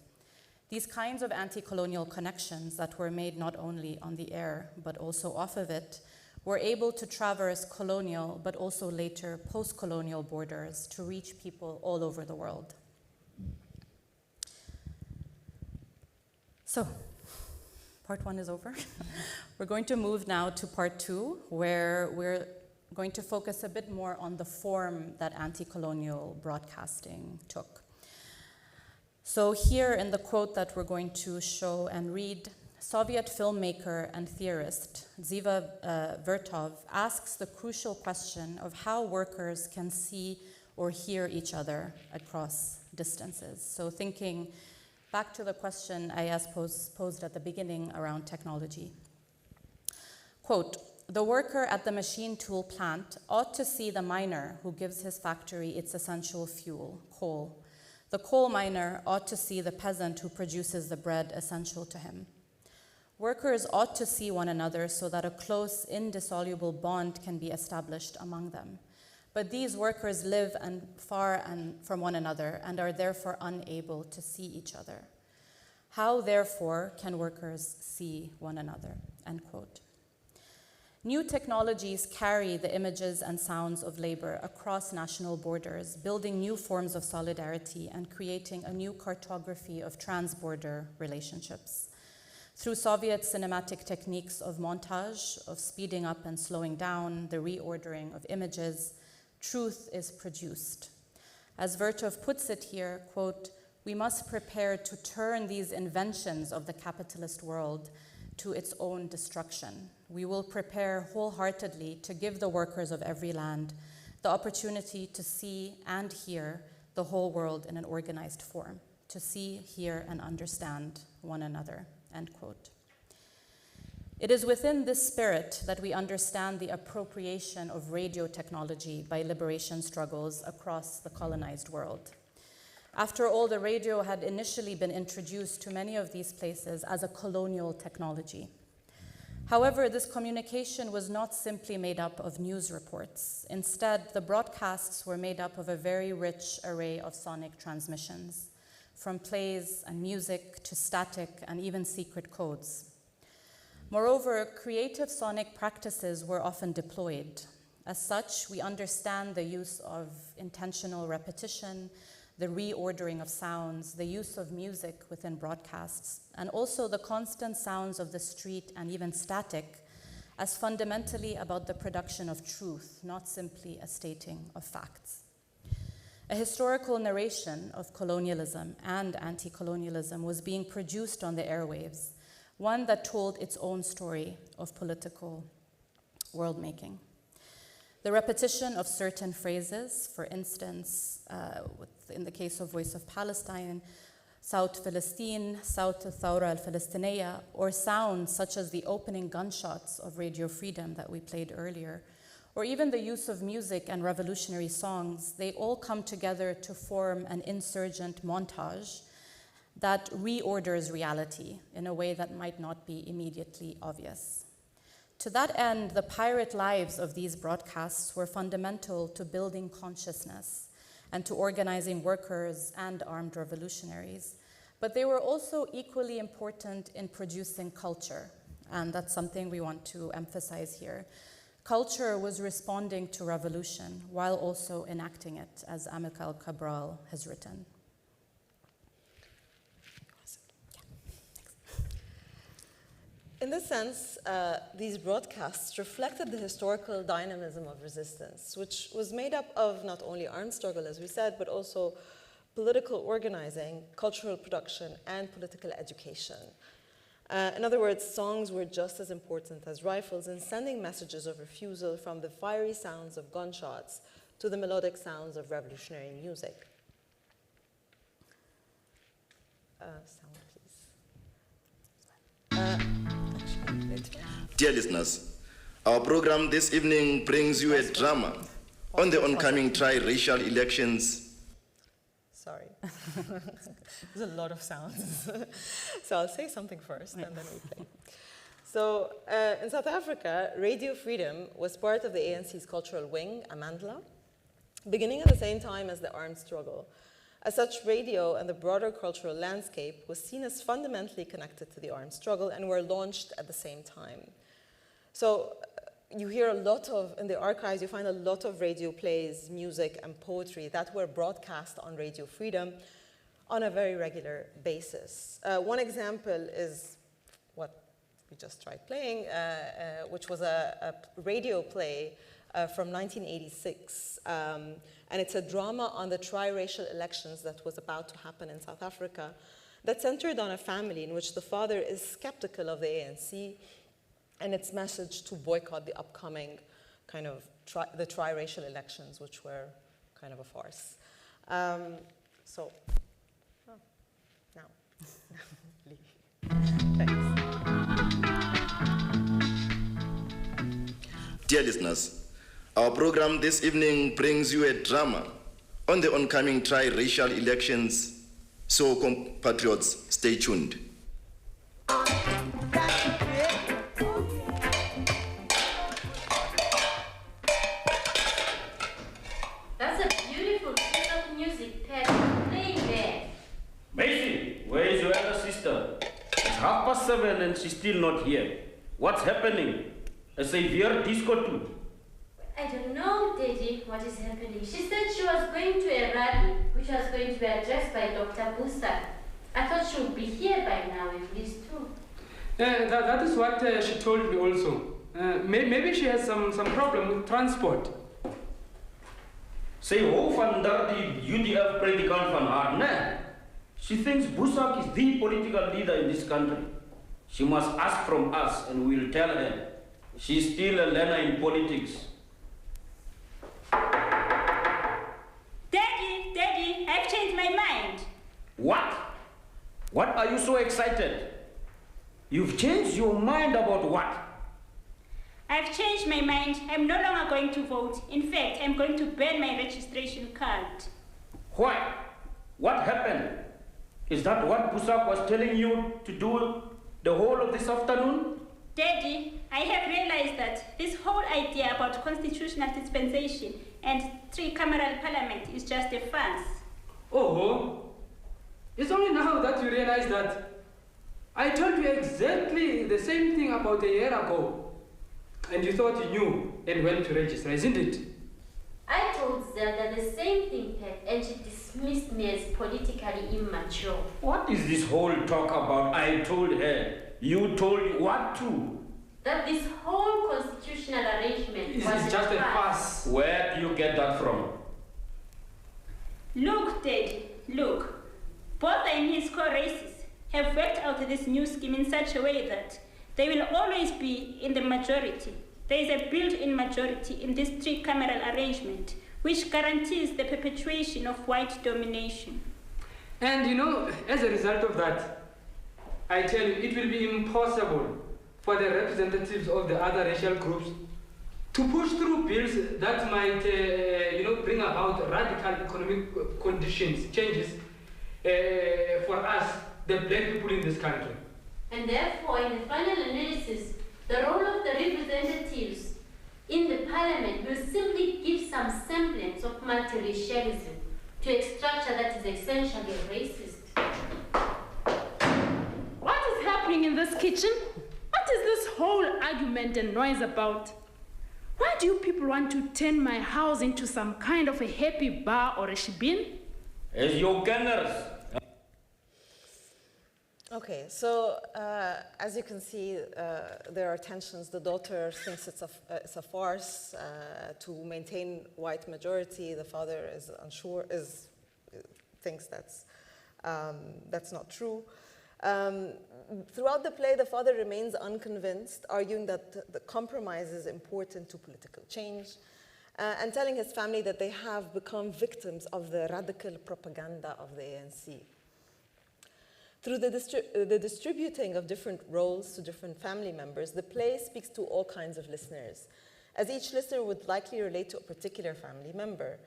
These kinds of anti-colonial connections that were made not only on the air, but also off of it, were able to traverse colonial, but also later post-colonial borders to reach people all over the world. So, part one is over. We're going to move now to part two, where we're going to focus a bit more on the form that anti-colonial broadcasting took. So here in the quote that we're going to show and read, Soviet filmmaker and theorist Ziva Vertov asks the crucial question of how workers can see or hear each other across distances. So thinking back to the question Ayaz posed at the beginning around technology. Quote, the worker at the machine tool plant ought to see the miner who gives his factory its essential fuel, coal. The coal miner ought to see the peasant who produces the bread essential to him. Workers ought to see one another so that a close, indissoluble bond can be established among them. But these workers live far from one another and are therefore unable to see each other. How, therefore, can workers see one another? End quote. New technologies carry the images and sounds of labor across national borders, building new forms of solidarity and creating a new cartography of transborder relationships. Through Soviet cinematic techniques of montage, of speeding up and slowing down, the reordering of images, truth is produced. As Vertov puts it here, quote, we must prepare to turn these inventions of the capitalist world to its own destruction. We will prepare wholeheartedly to give the workers of every land the opportunity to see and hear the whole world in an organized form, to see, hear, and understand one another, end quote. It is within this spirit that we understand the appropriation of radio technology by liberation struggles across the colonized world. After all, the radio had initially been introduced to many of these places as a colonial technology. However, this communication was not simply made up of news reports. Instead, the broadcasts were made up of a very rich array of sonic transmissions, from plays and music to static and even secret codes. Moreover, creative sonic practices were often deployed. As such, we understand the use of intentional repetition, the reordering of sounds, the use of music within broadcasts, and also the constant sounds of the street and even static as fundamentally about the production of truth, not simply a stating of facts. A historical narration of colonialism and anti-colonialism was being produced on the airwaves, one that told its own story of political world-making. The repetition of certain phrases, for instance, in the case of Voice of Palestine, South Palestine, South Thawra al-Palestiniya, or sounds such as the opening gunshots of Radio Freedom that we played earlier, or even the use of music and revolutionary songs, they all come together to form an insurgent montage that reorders reality in a way that might not be immediately obvious. To that end, the pirate lives of these broadcasts were fundamental to building consciousness and to organizing workers and armed revolutionaries. But they were also equally important in producing culture, and that's something we want to emphasize here. Culture was responding to revolution while also enacting it, as Amilcar Cabral has written. In this sense, these broadcasts reflected the historical dynamism of resistance, which was made up of not only armed struggle, as we said, but also political organizing, cultural production, and political education. In other words, songs were just as important as rifles in sending messages of refusal, from the fiery sounds of gunshots to the melodic sounds of revolutionary music. Sound, please. Dear listeners, our program this evening brings you a drama on the oncoming tri-racial elections. Sorry, there's a lot of sounds. So I'll say something first and then we play. So in South Africa, Radio Freedom was part of the ANC's cultural wing, Amandla, beginning at the same time as the armed struggle. As such, radio and the broader cultural landscape was seen as fundamentally connected to the armed struggle and were launched at the same time. So you hear a lot of, in the archives, you find a lot of radio plays, music, and poetry that were broadcast on Radio Freedom on a very regular basis. One example is what we just tried playing, which was a radio play from 1986. And it's a drama on the triracial elections that was about to happen in South Africa that centered on a family in which the father is skeptical of the ANC and its message to boycott the upcoming kind of the triracial elections, which were kind of a farce. Now. Thanks. Dear listeners, our program this evening brings you a drama on the oncoming tri-racial elections, so compatriots, stay tuned. That's a beautiful piece of music, Pat. Playing there. Macy, where is your elder sister? It's 7:30 and she's still not here. What's happening? A severe disco too? I don't know, Daddy, what is happening. She said she was going to a rally, which was going to be addressed by Dr. Busa. I thought she would be here by now, at least too. That is what she told me also. Maybe she has some problem with transport. Say, hoe van daar die UDF predikant van haar, ne? She thinks Busak is the political leader in this country. She must ask from us and we'll tell her. She's still a learner in politics. Daddy, I've changed my mind. What? What are you so excited? You've changed your mind about what? I've changed my mind. I'm no longer going to vote. In fact, I'm going to burn my registration card. Why? What happened? Is that what Busak was telling you to do the whole of this afternoon? Daddy, I have realized that this whole idea about constitutional dispensation and tricameral parliament is just a farce. Oh, it's only now that you realize that. I told you exactly the same thing about a year ago. And you thought you knew and went to register, isn't it? I told Zelda the same thing, Pat, and she dismissed me as politically immature. What is this whole talk about? I told her. You told what to? That this whole constitutional arrangement was just a farce. Where do you get that from? Look, Daddy, look. Both and his co-races have worked out this new scheme in such a way that they will always be in the majority. There is a built-in majority in this tricameral arrangement, which guarantees the perpetuation of white domination. And you know, as a result of that, I tell you, it will be impossible for the representatives of the other racial groups to push through bills that might, bring about radical economic conditions, changes for us, the black people in this country. And therefore, in the final analysis, the role of the representatives in the parliament will simply give some semblance of multiracialism to a structure that is essentially racist. What is happening in this kitchen? What is this whole argument and noise about? Why do you people want to turn my house into some kind of a happy bar or a shebeen? As your gunners. Okay, so as you can see, there are tensions. The daughter thinks it's a farce to maintain white majority. The father is unsure, thinks that's not true. Throughout the play, the father remains unconvinced, arguing that the compromise is important to political change, and telling his family that they have become victims of the radical propaganda of the ANC. Through the distributing of different roles to different family members, the play speaks to all kinds of listeners, as each listener would likely relate to a particular family member.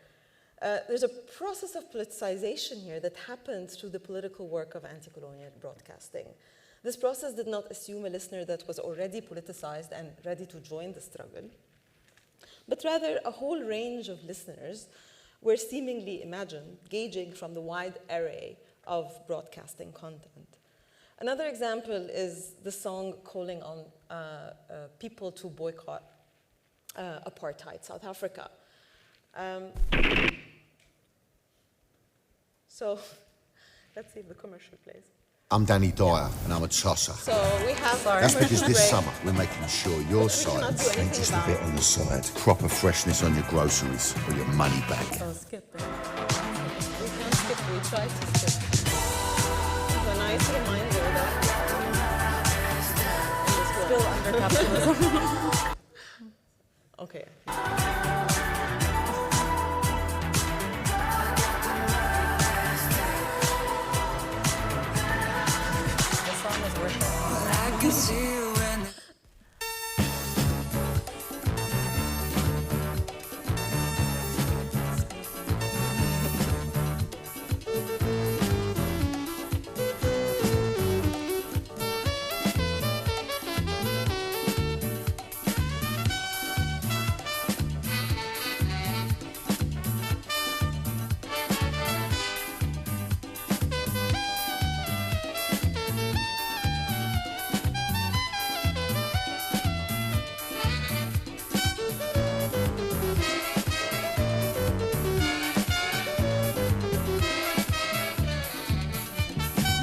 There's a process of politicization here that happens through the political work of anti-colonial broadcasting. This process did not assume a listener that was already politicized and ready to join the struggle, but rather a whole range of listeners were seemingly imagined, gauging from the wide array of broadcasting content. Another example is the song calling on people to boycott apartheid, South Africa. So let's see if the commercial plays. I'm Danny Dyer, and I'm a tosser. So we have That's because this break. summer we're making sure your side ain't just a bit on the side. Proper freshness on your groceries or your money back. So skip it. We can't skip, we try to skip. It's a nice reminder that Still under capitalism. okay. I can see you when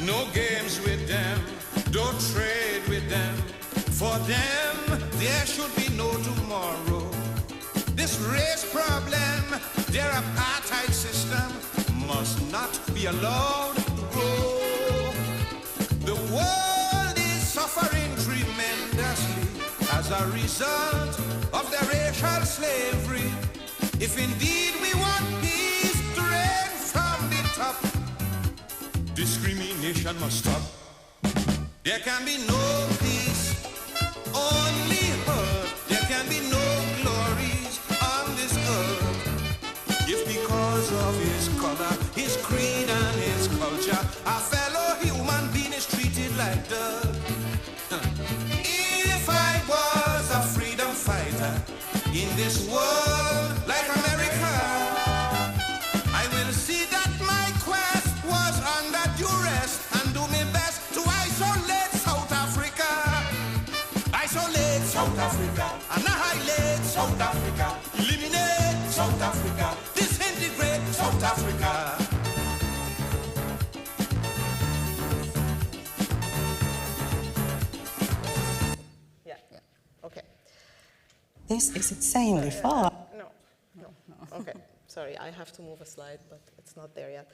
No games with them, don't trade with them. For them, there should be no tomorrow. This race problem, their apartheid system, must not be allowed to grow. The world is suffering tremendously as a result of the racial slavery. If indeed we want peace to reign from the top, discrimination must stop. There can be no peace, only hurt. There can be no glories on this earth. If because of his color, his creed and his culture, a fellow human being is treated like dirt. If I was a freedom fighter in this world like America, I will see that my quest was under duress and do my best to isolate South Africa. Isolate South Africa, annihilate South Africa, eliminate South Africa, disintegrate South Africa. Yeah. Okay. This is insanely far. No. Okay. Sorry, I have to move a slide, but it's not there yet.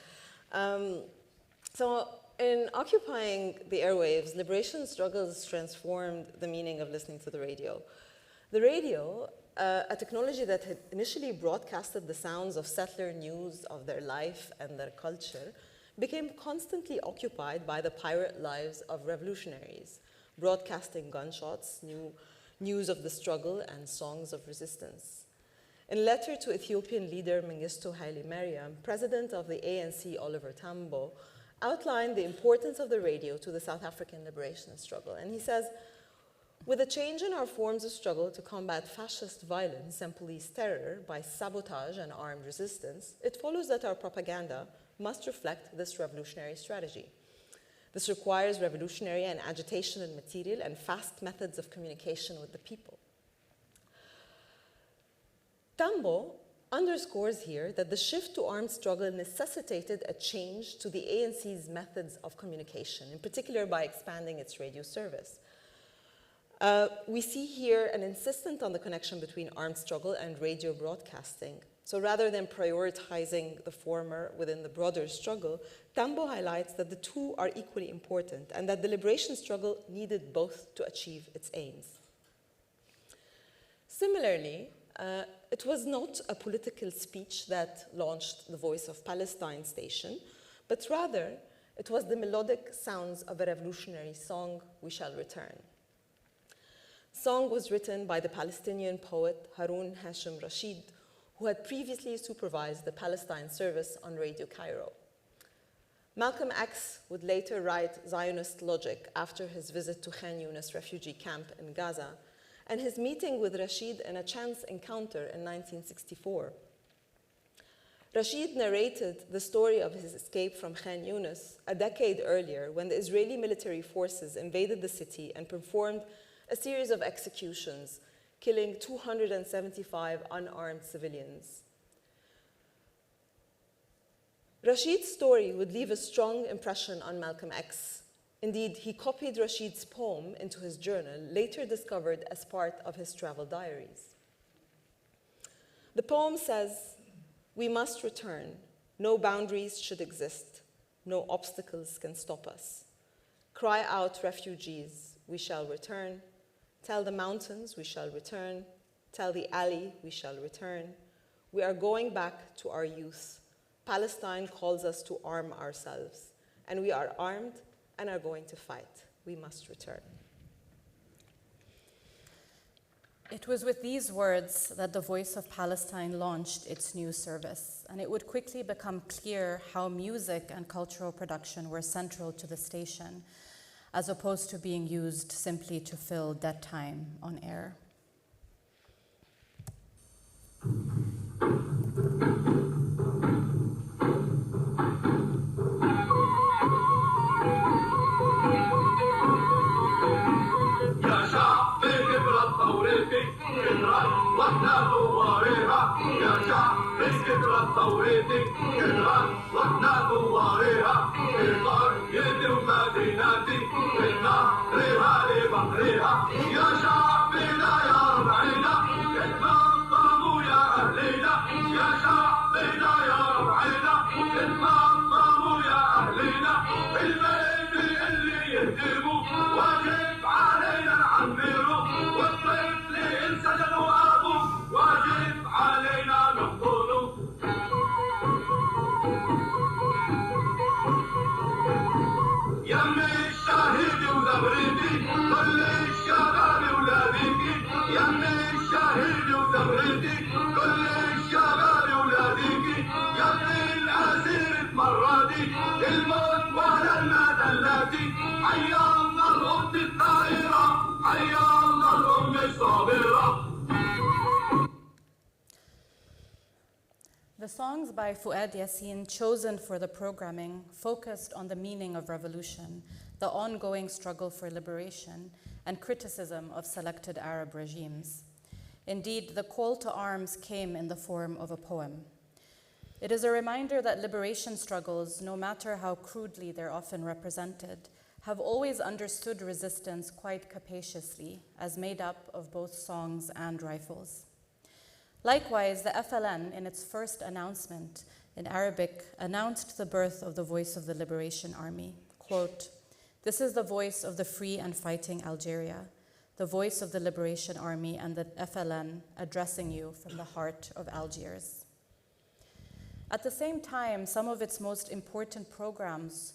So in occupying the airwaves, liberation struggles transformed the meaning of listening to the radio. The radio, a technology that had initially broadcasted the sounds of settler news of their life and their culture, became constantly occupied by the pirate lives of revolutionaries, broadcasting gunshots, news of the struggle, and songs of resistance. In a letter to Ethiopian leader Mengistu Haile Mariam, president of the ANC Oliver Tambo outlined the importance of the radio to the South African liberation struggle. And he says, with a change in our forms of struggle to combat fascist violence and police terror by sabotage and armed resistance, it follows that our propaganda must reflect this revolutionary strategy. This requires revolutionary and agitational material and fast methods of communication with the people. Tambo underscores here that the shift to armed struggle necessitated a change to the ANC's methods of communication, in particular by expanding its radio service. We see here an insistence on the connection between armed struggle and radio broadcasting. So rather than prioritizing the former within the broader struggle, Tambo highlights that the two are equally important and that the liberation struggle needed both to achieve its aims. Similarly, it was not a political speech that launched the Voice of Palestine station, but rather it was the melodic sounds of a revolutionary song, We Shall Return. The song was written by the Palestinian poet Harun Hashim Rashid, who had previously supervised the Palestine service on Radio Cairo. Malcolm X would later write Zionist Logic after his visit to Khan Yunis refugee camp in Gaza and his meeting with Rashid in a chance encounter in 1964. Rashid narrated the story of his escape from Khan Yunis a decade earlier when the Israeli military forces invaded the city and performed a series of executions, killing 275 unarmed civilians. Rashid's story would leave a strong impression on Malcolm X. Indeed, he copied Rashid's poem into his journal, later discovered as part of his travel diaries. The poem says, "We must return. No boundaries should exist. No obstacles can stop us. Cry out, refugees, we shall return. Tell the mountains we shall return. Tell the alley we shall return. We are going back to our youth. Palestine calls us to arm ourselves, and we are armed and are going to fight. We must return." It was with these words that the Voice of Palestine launched its new service, and it would quickly become clear how music and cultural production were central to the station, as opposed to being used simply to fill dead time on air. The songs by Fuad Yassin chosen for the programming focused on the meaning of revolution, the ongoing struggle for liberation, and criticism of selected Arab regimes. Indeed, the call to arms came in the form of a poem. It is a reminder that liberation struggles, no matter how crudely they're often represented, have always understood resistance quite capaciously, as made up of both songs and rifles. Likewise, the FLN, in its first announcement in Arabic, announced the birth of the Voice of the Liberation Army. Quote, "This is the voice of the free and fighting Algeria, the voice of the Liberation Army and the FLN addressing you from the heart of Algiers." At the same time, some of its most important programs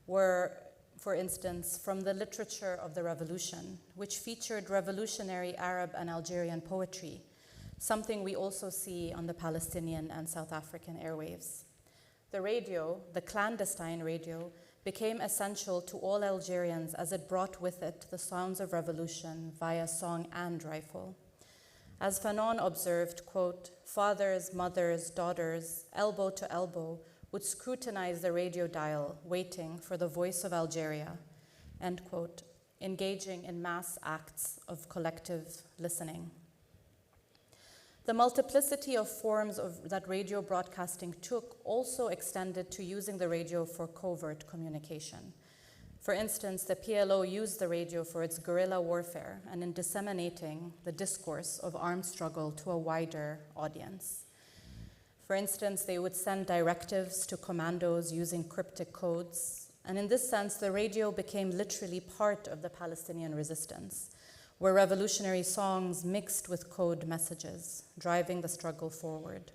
were, for instance, from the literature of the revolution, which featured revolutionary Arab and Algerian poetry, something we also see on the Palestinian and South African airwaves. The radio, the clandestine radio, became essential to all Algerians as it brought with it the sounds of revolution via song and rifle. As Fanon observed, quote, "Fathers, mothers, daughters, elbow to elbow, would scrutinize the radio dial, waiting for the voice of Algeria," end quote, engaging in mass acts of collective listening. The multiplicity of forms that radio broadcasting took also extended to using the radio for covert communication. For instance, the PLO used the radio for its guerrilla warfare and in disseminating the discourse of armed struggle to a wider audience. For instance, they would send directives to commandos using cryptic codes, and in this sense, the radio became literally part of the Palestinian resistance, where revolutionary songs mixed with code messages, driving the struggle forward.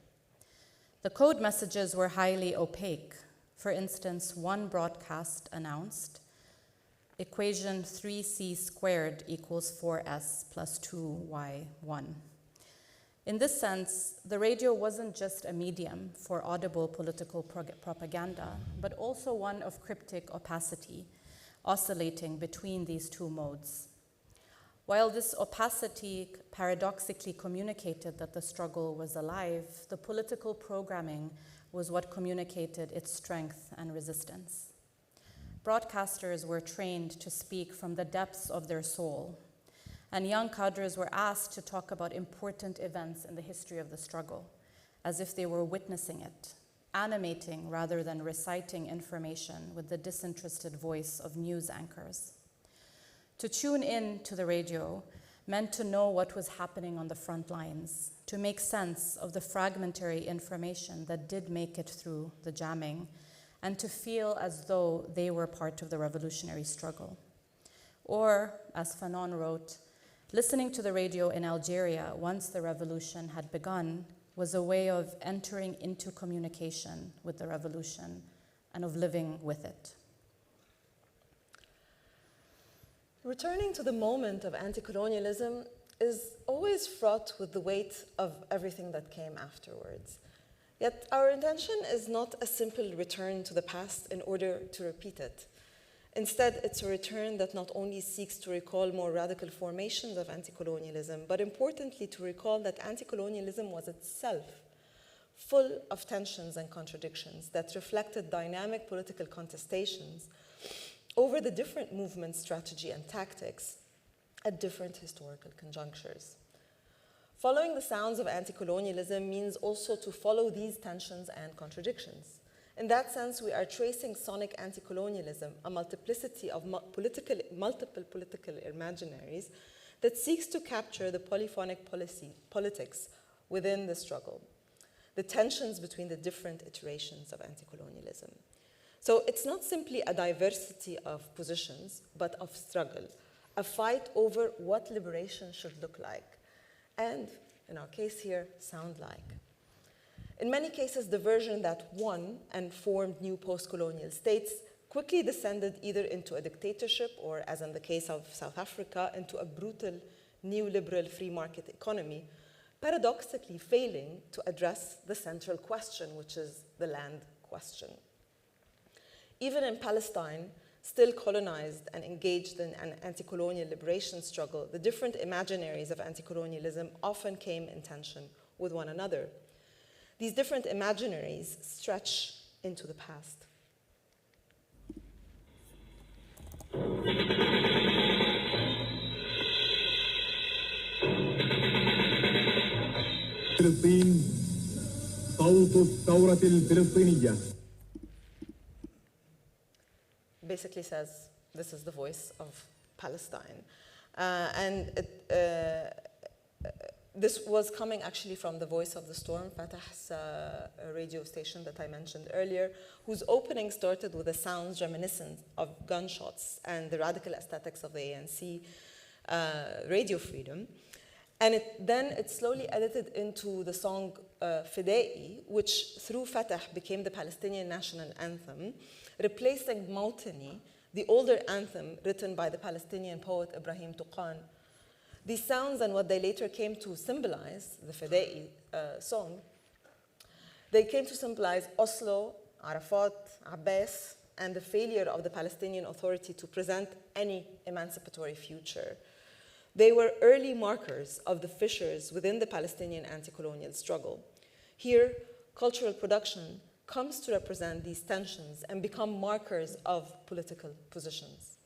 The code messages were highly opaque. For instance, one broadcast announced, equation 3c squared equals 4s plus 2y1. In this sense, the radio wasn't just a medium for audible political propaganda, but also one of cryptic opacity, oscillating between these two modes. While this opacity paradoxically communicated that the struggle was alive, the political programming was what communicated its strength and resistance. Broadcasters were trained to speak from the depths of their soul, and young cadres were asked to talk about important events in the history of the struggle, as if they were witnessing it, animating rather than reciting information with the disinterested voice of news anchors. To tune in to the radio meant to know what was happening on the front lines, to make sense of the fragmentary information that did make it through the jamming, and to feel as though they were part of the revolutionary struggle. Or, as Fanon wrote, listening to the radio in Algeria once the revolution had begun was a way of entering into communication with the revolution and of living with it. Returning to the moment of anti-colonialism is always fraught with the weight of everything that came afterwards. Yet our intention is not a simple return to the past in order to repeat it. Instead, it's a return that not only seeks to recall more radical formations of anti-colonialism, but importantly to recall that anti-colonialism was itself full of tensions and contradictions that reflected dynamic political contestations over the different movements, strategy, and tactics at different historical conjunctures. Following the sounds of anti-colonialism means also to follow these tensions and contradictions. In that sense, we are tracing sonic anti-colonialism, a multiplicity of multiple political imaginaries that seeks to capture the polyphonic politics within the struggle, the tensions between the different iterations of anti-colonialism. So it's not simply a diversity of positions, but of struggle, a fight over what liberation should look like, and, in our case here, sound like. In many cases, the version that won and formed new post-colonial states quickly descended either into a dictatorship or, as in the case of South Africa, into a brutal neoliberal free market economy, paradoxically failing to address the central question, which is the land question. Even in Palestine, still colonized and engaged in an anti-colonial liberation struggle, the different imaginaries of anti-colonialism often came in tension with one another. These different imaginaries stretch into the past. فلسطين صوت الثورة الفلسطينية. Basically says this is the voice of Palestine. This was coming actually from the Voice of the Storm, Fatah's radio station that I mentioned earlier, whose opening started with the sounds reminiscent of gunshots and the radical aesthetics of the ANC radio freedom. And then it slowly edited into the song Fidai, which through Fatah became the Palestinian national anthem, replacing Mawtani, the older anthem written by the Palestinian poet Ibrahim Tuqan. These sounds and what they later came to symbolize, the Fidai song, they came to symbolize Oslo, Arafat, Abbas, and the failure of the Palestinian Authority to present any emancipatory future. They were early markers of the fissures within the Palestinian anti-colonial struggle. Here, cultural production comes to represent these tensions and become markers of political positions.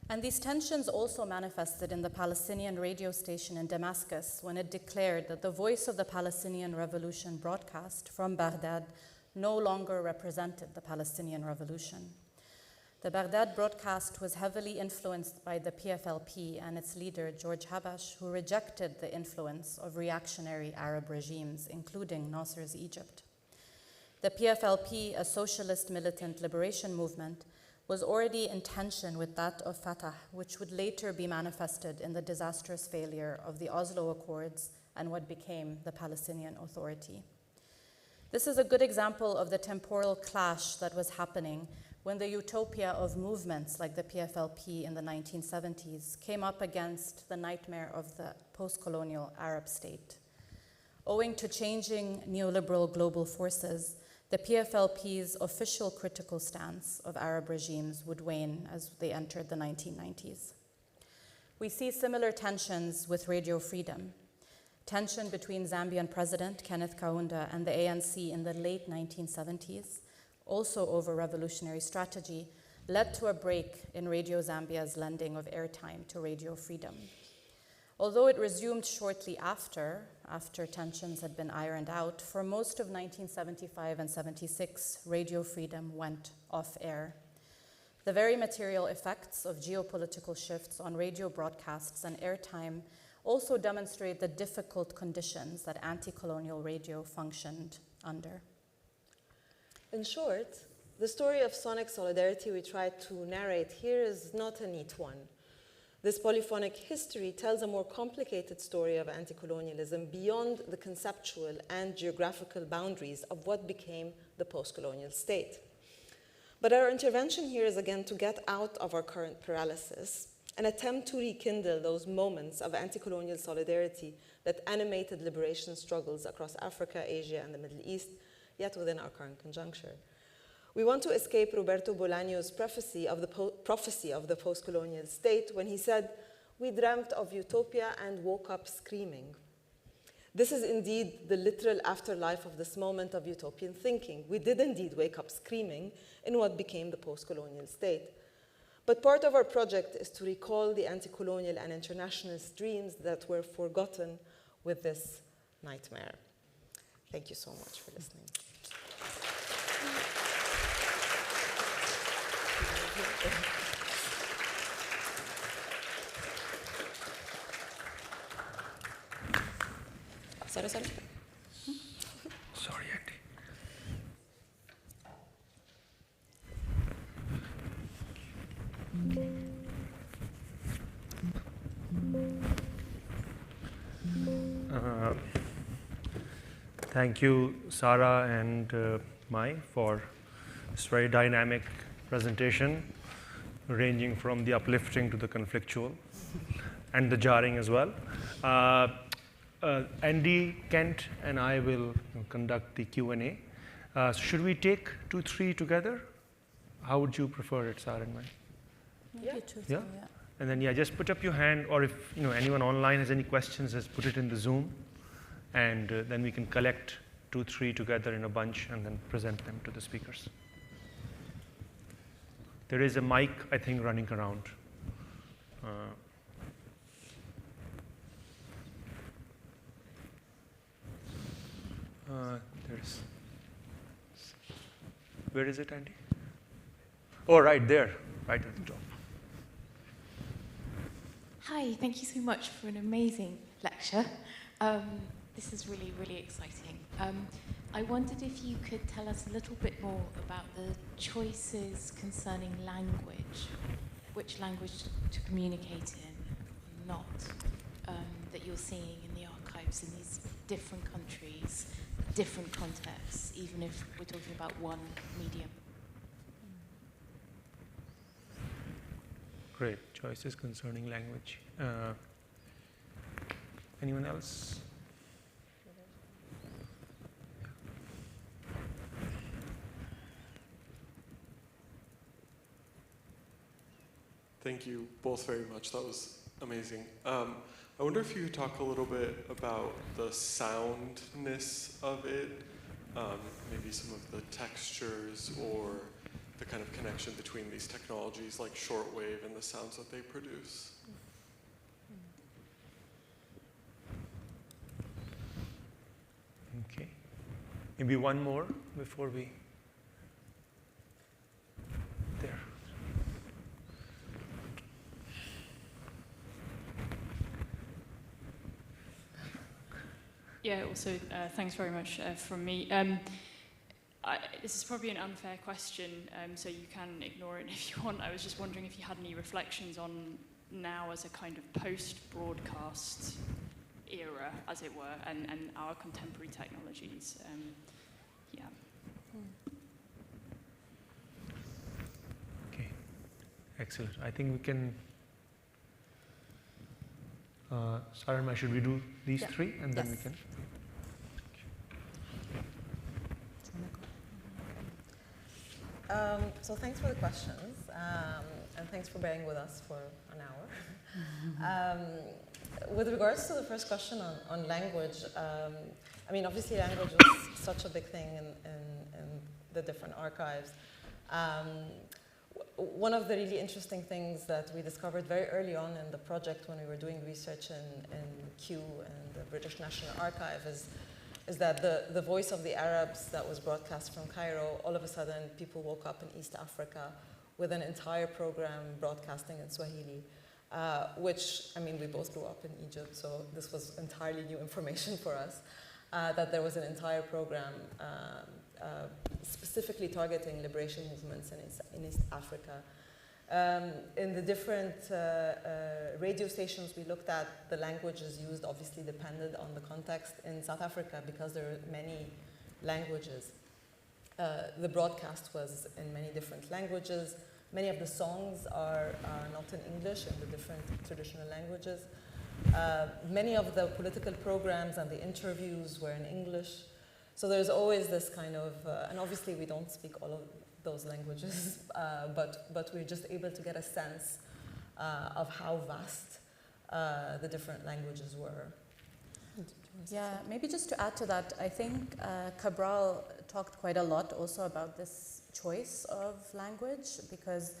And these tensions also manifested in the Palestinian radio station in Damascus when it declared that the voice of the Palestinian Revolution broadcast from Baghdad no longer represented the Palestinian Revolution. The Baghdad broadcast was heavily influenced by the PFLP and its leader, George Habash, who rejected the influence of reactionary Arab regimes, including Nasser's Egypt. The PFLP, a socialist militant liberation movement, was already in tension with that of Fatah, which would later be manifested in the disastrous failure of the Oslo Accords and what became the Palestinian Authority. This is a good example of the temporal clash that was happening when the utopia of movements like the PFLP in the 1970s came up against the nightmare of the post-colonial Arab state. owing to changing neoliberal global forces, the PFLP's official critical stance of Arab regimes would wane as they entered the 1990s. We see similar tensions with radio freedom. Tension between Zambian President Kenneth Kaunda and the ANC in the late 1970s, also over revolutionary strategy, led to a break in Radio Zambia's lending of airtime to radio freedom. Although it resumed shortly after tensions had been ironed out, for most of 1975 and 76, radio freedom went off air. The very material effects of geopolitical shifts on radio broadcasts and airtime also demonstrate the difficult conditions that anti-colonial radio functioned under. In short, the story of sonic solidarity we tried to narrate here is not a neat one. This polyphonic history tells a more complicated story of anti-colonialism beyond the conceptual and geographical boundaries of what became the post-colonial state. But our intervention here is again to get out of our current paralysis and attempt to rekindle those moments of anti-colonial solidarity that animated liberation struggles across Africa, Asia, and the Middle East, yet within our current conjuncture. We want to escape Roberto Bolaño's prophecy of the post-colonial state when he said, "We dreamt of utopia and woke up screaming." This is indeed the literal afterlife of this moment of utopian thinking. We did indeed wake up screaming in what became the post-colonial state. But part of our project is to recall the anti-colonial and internationalist dreams that were forgotten with this nightmare. Thank you so much for listening. Sorry. Sorry, Andy. Thank you, Sarah and Mai, for this very dynamic presentation, ranging from the uplifting to the conflictual and the jarring as well. Andy, Kent, and I will conduct the Q&A. Should we take 2, 3 together? How would you prefer it, Sarah and Mai? Yeah? And then, just put up your hand, or if anyone online has any questions, just put it in the Zoom, and then we can collect 2, 3 together in a bunch and then present them to the speakers. There is a mic, I think, running around. Where is it, Andy? Oh, right there, right at the top. Hi, thank you so much for an amazing lecture. This is really, really exciting. I wondered if you could tell us a little bit more about the choices concerning language, which language to communicate in, not, that you're seeing in the archives in these different countries, different contexts, even if we're talking about one medium. Great. Choices concerning language. Anyone else? Thank you both very much. That was amazing. I wonder if you could talk a little bit about the soundness of it, maybe some of the textures or the kind of connection between these technologies like shortwave and the sounds that they produce. Okay. Maybe one more before we... There. Yeah, also, thanks very much from me. This is probably an unfair question, so you can ignore it if you want. I was just wondering if you had any reflections on now as a kind of post-broadcast era, as it were, and our contemporary technologies. Yeah. Okay, excellent. I think we can... Sarah, should we do these 3 and then we can... So thanks for the questions, and thanks for bearing with us for an hour. With regards to the first question on language, I mean, obviously language was such a big thing in the different archives. One of the really interesting things that we discovered very early on in the project when we were doing research in Kew and the British National Archive is that the voice of the Arabs that was broadcast from Cairo, all of a sudden people woke up in East Africa with an entire program broadcasting in Swahili, which, I mean, we both grew up in Egypt, so this was entirely new information for us, that there was an entire program specifically targeting liberation movements in East Africa. In the different radio stations we looked at, the languages used obviously depended on the context. In South Africa, because there are many languages, the broadcast was in many different languages. Many of the songs are not in English in the different traditional languages. Many of the political programs and the interviews were in English. So there's always this kind of, and obviously we don't speak all of those languages, but we're just able to get a sense of how vast the different languages were. Yeah, maybe just to add to that, I think Cabral talked quite a lot also about this choice of language, because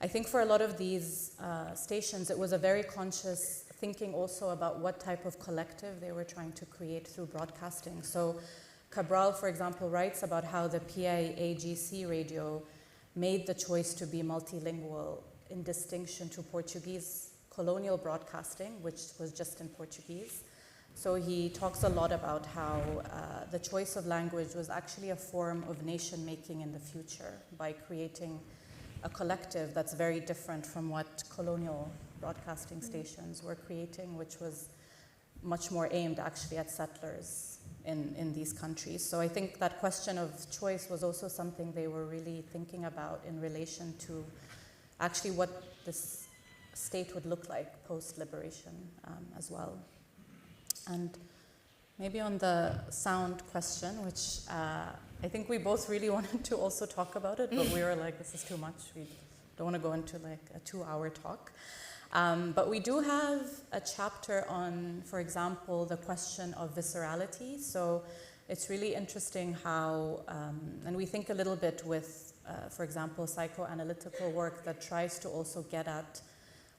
I think for a lot of these stations, it was a very conscious thinking also about what type of collective they were trying to create through broadcasting. So Cabral, for example, writes about how the PIAGC radio made the choice to be multilingual in distinction to Portuguese colonial broadcasting, which was just in Portuguese. So he talks a lot about how the choice of language was actually a form of nation-making in the future by creating a collective that's very different from what colonial broadcasting stations were creating, which was much more aimed actually at settlers in these countries. So I think that question of choice was also something they were really thinking about in relation to actually what this state would look like post-liberation as well. And maybe on the sound question, which I think we both really wanted to also talk about it, but we were like, this is too much. We don't want to go into like a 2-hour talk. But we do have a chapter on, for example, the question of viscerality. So it's really interesting how, and we think a little bit with, for example, psychoanalytical work that tries to also get at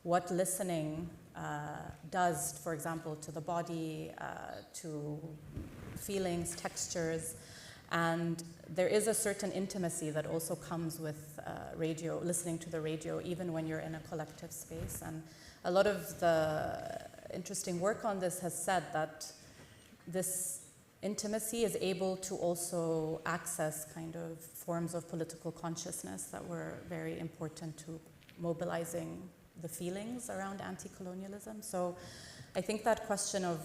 what listening does, for example, to the body, to feelings, textures. And there is a certain intimacy that also comes with radio, listening to the radio, even when you're in a collective space. And a lot of the interesting work on this has said that this intimacy is able to also access kind of forms of political consciousness that were very important to mobilizing the feelings around anti-colonialism. So I think that question of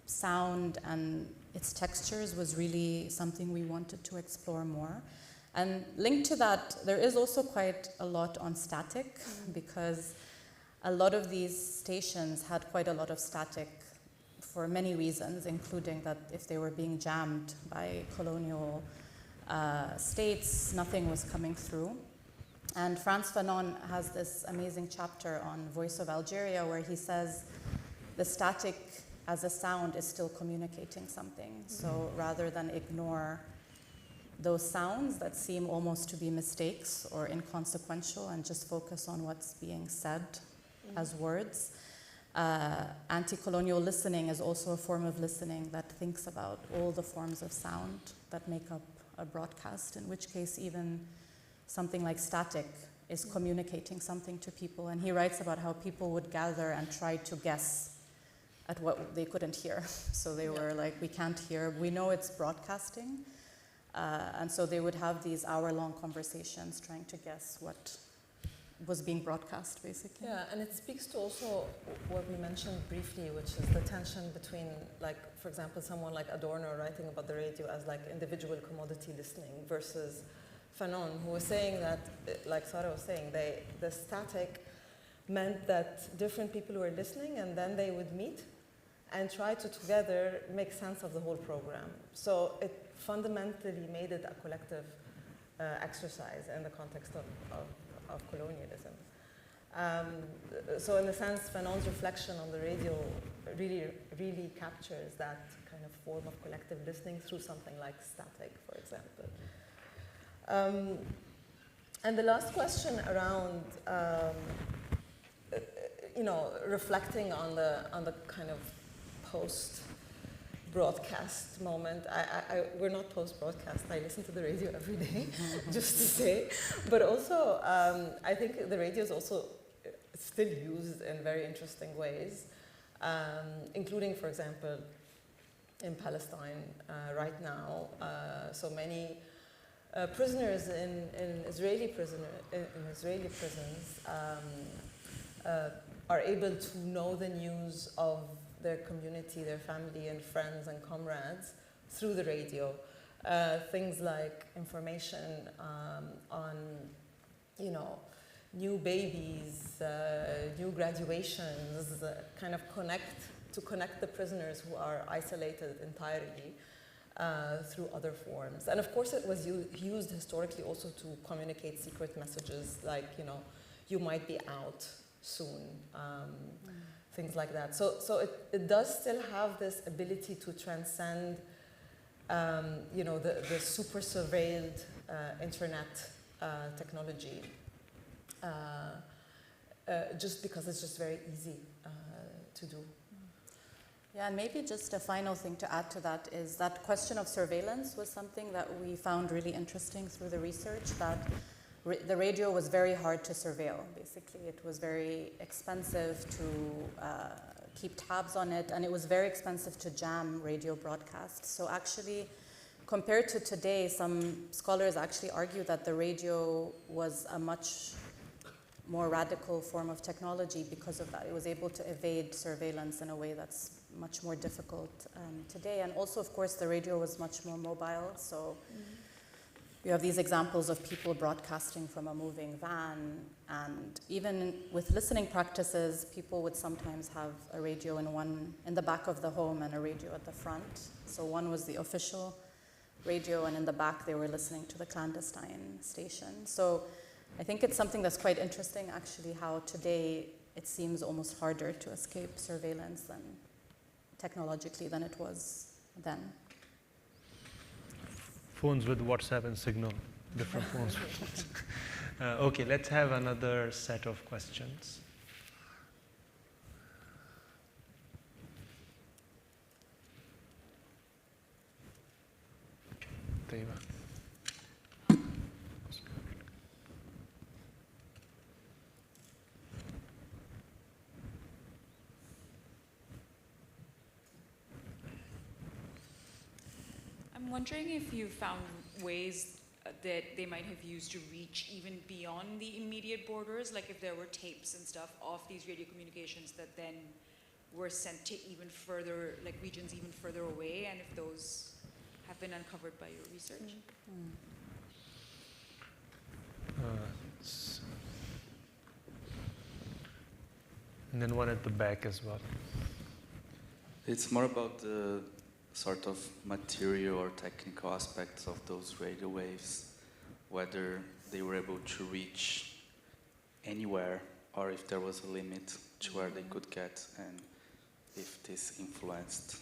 sound and its textures was really something we wanted to explore more. And linked to that, there is also quite a lot on static, because a lot of these stations had quite a lot of static for many reasons, including that if they were being jammed by colonial states, nothing was coming through. And Frantz Fanon has this amazing chapter on Voice of Algeria where he says the static as a sound is still communicating something. So rather than ignore those sounds that seem almost to be mistakes or inconsequential and just focus on what's being said as words, anti-colonial listening is also a form of listening that thinks about all the forms of sound that make up a broadcast, in which case even something like static is communicating something to people. And he writes about how people would gather and try to guess at what they couldn't hear. So they were like, we can't hear, we know it's broadcasting. And so they would have these hour-long conversations trying to guess what was being broadcast, basically. Yeah, and it speaks to also what we mentioned briefly, which is the tension between, like, for example, someone like Adorno writing about the radio as like individual commodity listening versus Fanon, who was saying that, like Sarah was saying, the static meant that different people were listening and then they would meet and try to together make sense of the whole program. So it fundamentally made it a collective exercise in the context of colonialism. So in a sense, Fanon's reflection on the radio really captures that kind of form of collective listening through something like static, for example. And the last question around, reflecting on the kind of post-broadcast moment. We're not post-broadcast. I listen to the radio every day, just to say. But also, I think the radio is also still used in very interesting ways, including, for example, in Palestine right now. So many prisoners in Israeli prisons are able to know the news of their community, their family and friends and comrades through the radio. Things like information on, new babies, new graduations, kind of connect the prisoners who are isolated entirely through other forms. And of course it was used historically also to communicate secret messages like, you might be out soon, things like that. So it does still have this ability to transcend, the super surveilled internet technology, just because it's just very easy to do. Yeah, and maybe just a final thing to add to that is that question of surveillance was something that we found really interesting through the research, that the radio was very hard to surveil, basically. It was very expensive to keep tabs on it, and it was very expensive to jam radio broadcasts. So actually, compared to today, some scholars actually argue that the radio was a much more radical form of technology because of that. It was able to evade surveillance in a way that's much more difficult today. And also, of course, the radio was much more mobile. So you have these examples of people broadcasting from a moving van. And even with listening practices, people would sometimes have a radio in the back of the home and a radio at the front. So one was the official radio, and in the back they were listening to the clandestine station. So I think it's something that's quite interesting, actually, how today it seems almost harder to escape surveillance technologically than it was then. Phones with WhatsApp and Signal, different phones. Okay, let's have another set of questions. Taiba. I'm wondering if you found ways that they might have used to reach even beyond the immediate borders, like if there were tapes and stuff of these radio communications that then were sent to even further, like regions even further away, and if those have been uncovered by your research? And then one at the back as well. It's more about the sort of material or technical aspects of those radio waves, whether they were able to reach anywhere or if there was a limit to where they could get, and if this influenced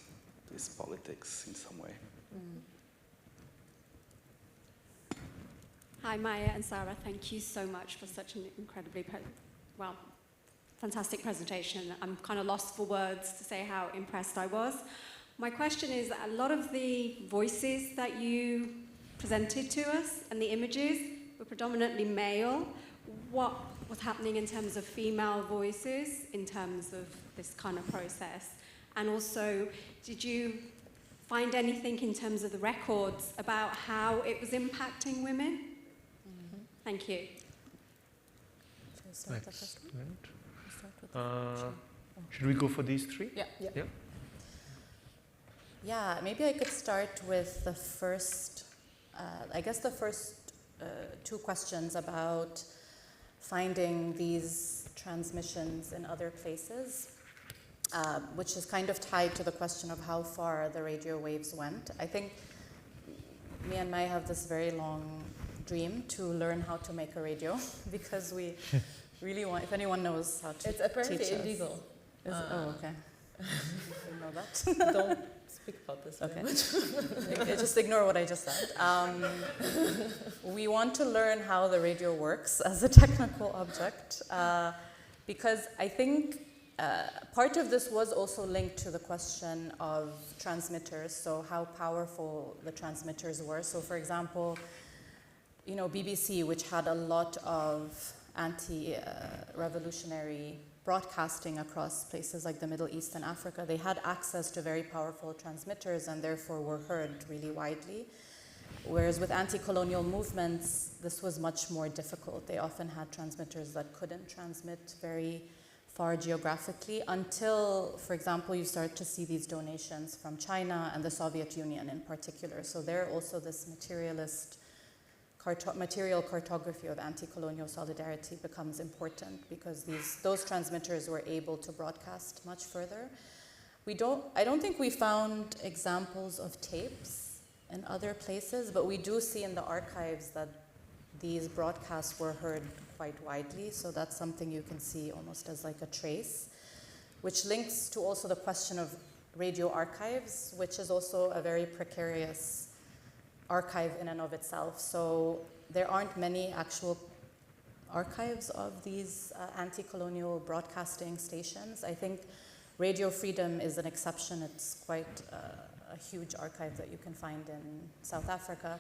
this politics in some way. Hi, Maya and Sarah. Thank you so much for such an incredibly, fantastic presentation. I'm kind of lost for words to say how impressed I was. My question is, a lot of the voices that you presented to us and the images were predominantly male. What was happening in terms of female voices in terms of this kind of process? And also, did you find anything in terms of the records about how it was impacting women? Thank you. Excellent. Should we go for these three? Yeah. Yeah, maybe I could start with the first, the first two questions about finding these transmissions in other places, which is kind of tied to the question of how far the radio waves went. I think me and Mai have this very long dream to learn how to make a radio because we really want, if anyone knows how to It's apparently teach us. illegal. Oh, okay. You know that? Don't speak about this very okay. much. Just ignore what I just said. We want to learn how the radio works as a technical object because I think part of this was also linked to the question of transmitters, so how powerful the transmitters were. So for example, you know, BBC, which had a lot of anti-revolutionary broadcasting across places like the Middle East and Africa, they had access to very powerful transmitters and therefore were heard really widely. Whereas with anti-colonial movements, this was much more difficult. They often had transmitters that couldn't transmit very far geographically until, for example, you start to see these donations from China and the Soviet Union in particular. So there also this materialist material cartography of anti-colonial solidarity becomes important because those transmitters were able to broadcast much further. I don't think we found examples of tapes in other places, but we do see in the archives that these broadcasts were heard quite widely, so that's something you can see almost as like a trace, which links to also the question of radio archives, which is also a very precarious archive in and of itself. So there aren't many actual archives of these anti-colonial broadcasting stations. I think Radio Freedom is an exception. It's quite a huge archive that you can find in South Africa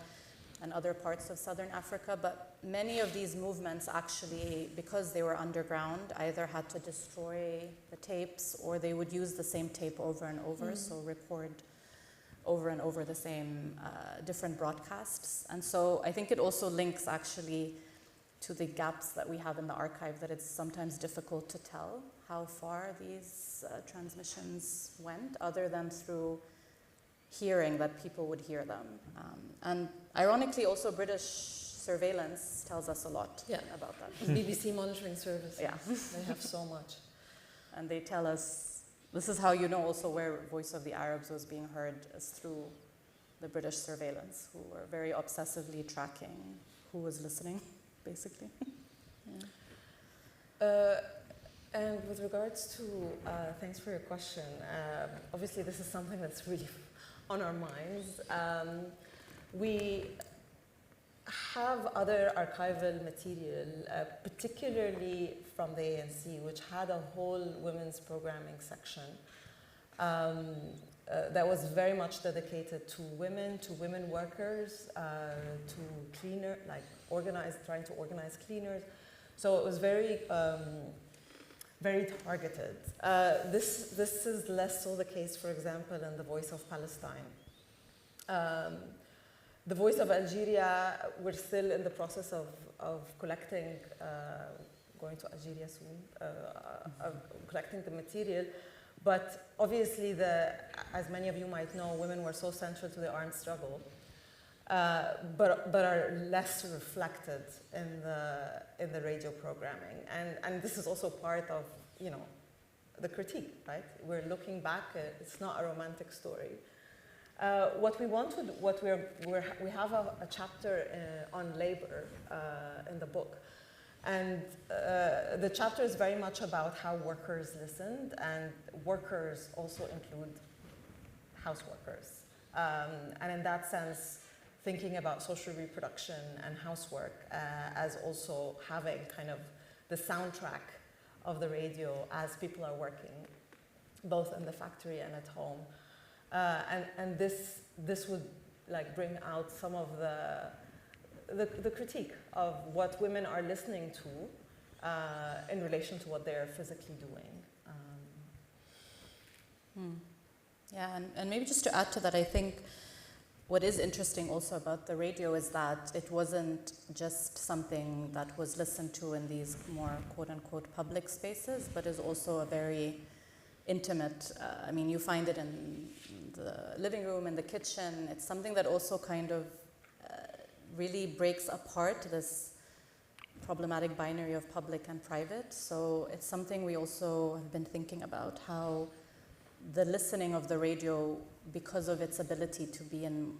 and other parts of Southern Africa, but many of these movements actually, because they were underground, either had to destroy the tapes or they would use the same tape over and over, so record over and over the same different broadcasts. And so I think it also links actually to the gaps that we have in the archive, that it's sometimes difficult to tell how far these transmissions went, other than through hearing that people would hear them. And ironically, also British surveillance tells us a lot about that. BBC monitoring service. Yeah. They have so much. And they tell us, this is how you know also where Voice of the Arabs was being heard, is through the British surveillance, who were very obsessively tracking who was listening, basically. And with regards to, thanks for your question, obviously this is something that's really on our minds. We have other archival material, particularly from the ANC, which had a whole women's programming section that was very much dedicated to women workers, to cleaner, like trying to organize cleaners. So it was very, very targeted. This is less so the case, for example, in the Voice of Palestine. The Voice of Algeria, we're still in the process of collecting, going to Algeria soon, collecting the material. But obviously, as many of you might know, women were so central to the armed struggle, but are less reflected in the radio programming. And this is also part of, you know, the critique, right? We're looking back, it's not a romantic story. What we wanted, we have a chapter on labor in the book, and the chapter is very much about how workers listened, and workers also include houseworkers, and in that sense, thinking about social reproduction and housework as also having kind of the soundtrack of the radio as people are working, both in the factory and at home. And this would like bring out some of the critique of what women are listening to in relation to what they're physically doing. Yeah, and maybe just to add to that, I think what is interesting also about the radio is that it wasn't just something that was listened to in these more quote-unquote public spaces, but is also a very intimate, I mean, you find it in the living room, in the kitchen. It's something that also kind of really breaks apart this problematic binary of public and private. So it's something we also have been thinking about, how the listening of the radio, because of its ability to be in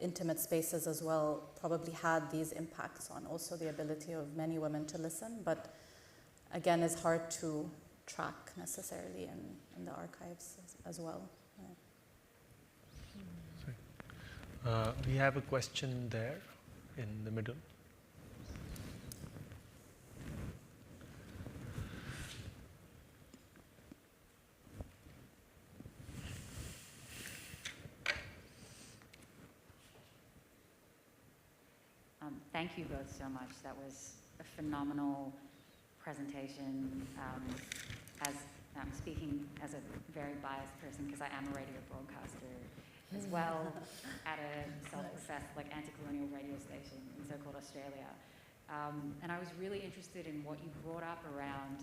intimate spaces as well probably had these impacts on also the ability of many women to listen, but again, it's hard to track necessarily in the archives as well. We have a question there in the middle. Thank you both so much. That was a phenomenal presentation. As I'm speaking as a very biased person, because I am a radio broadcaster as well, at a self-professed anti-colonial radio station in so-called Australia. And I was really interested in what you brought up around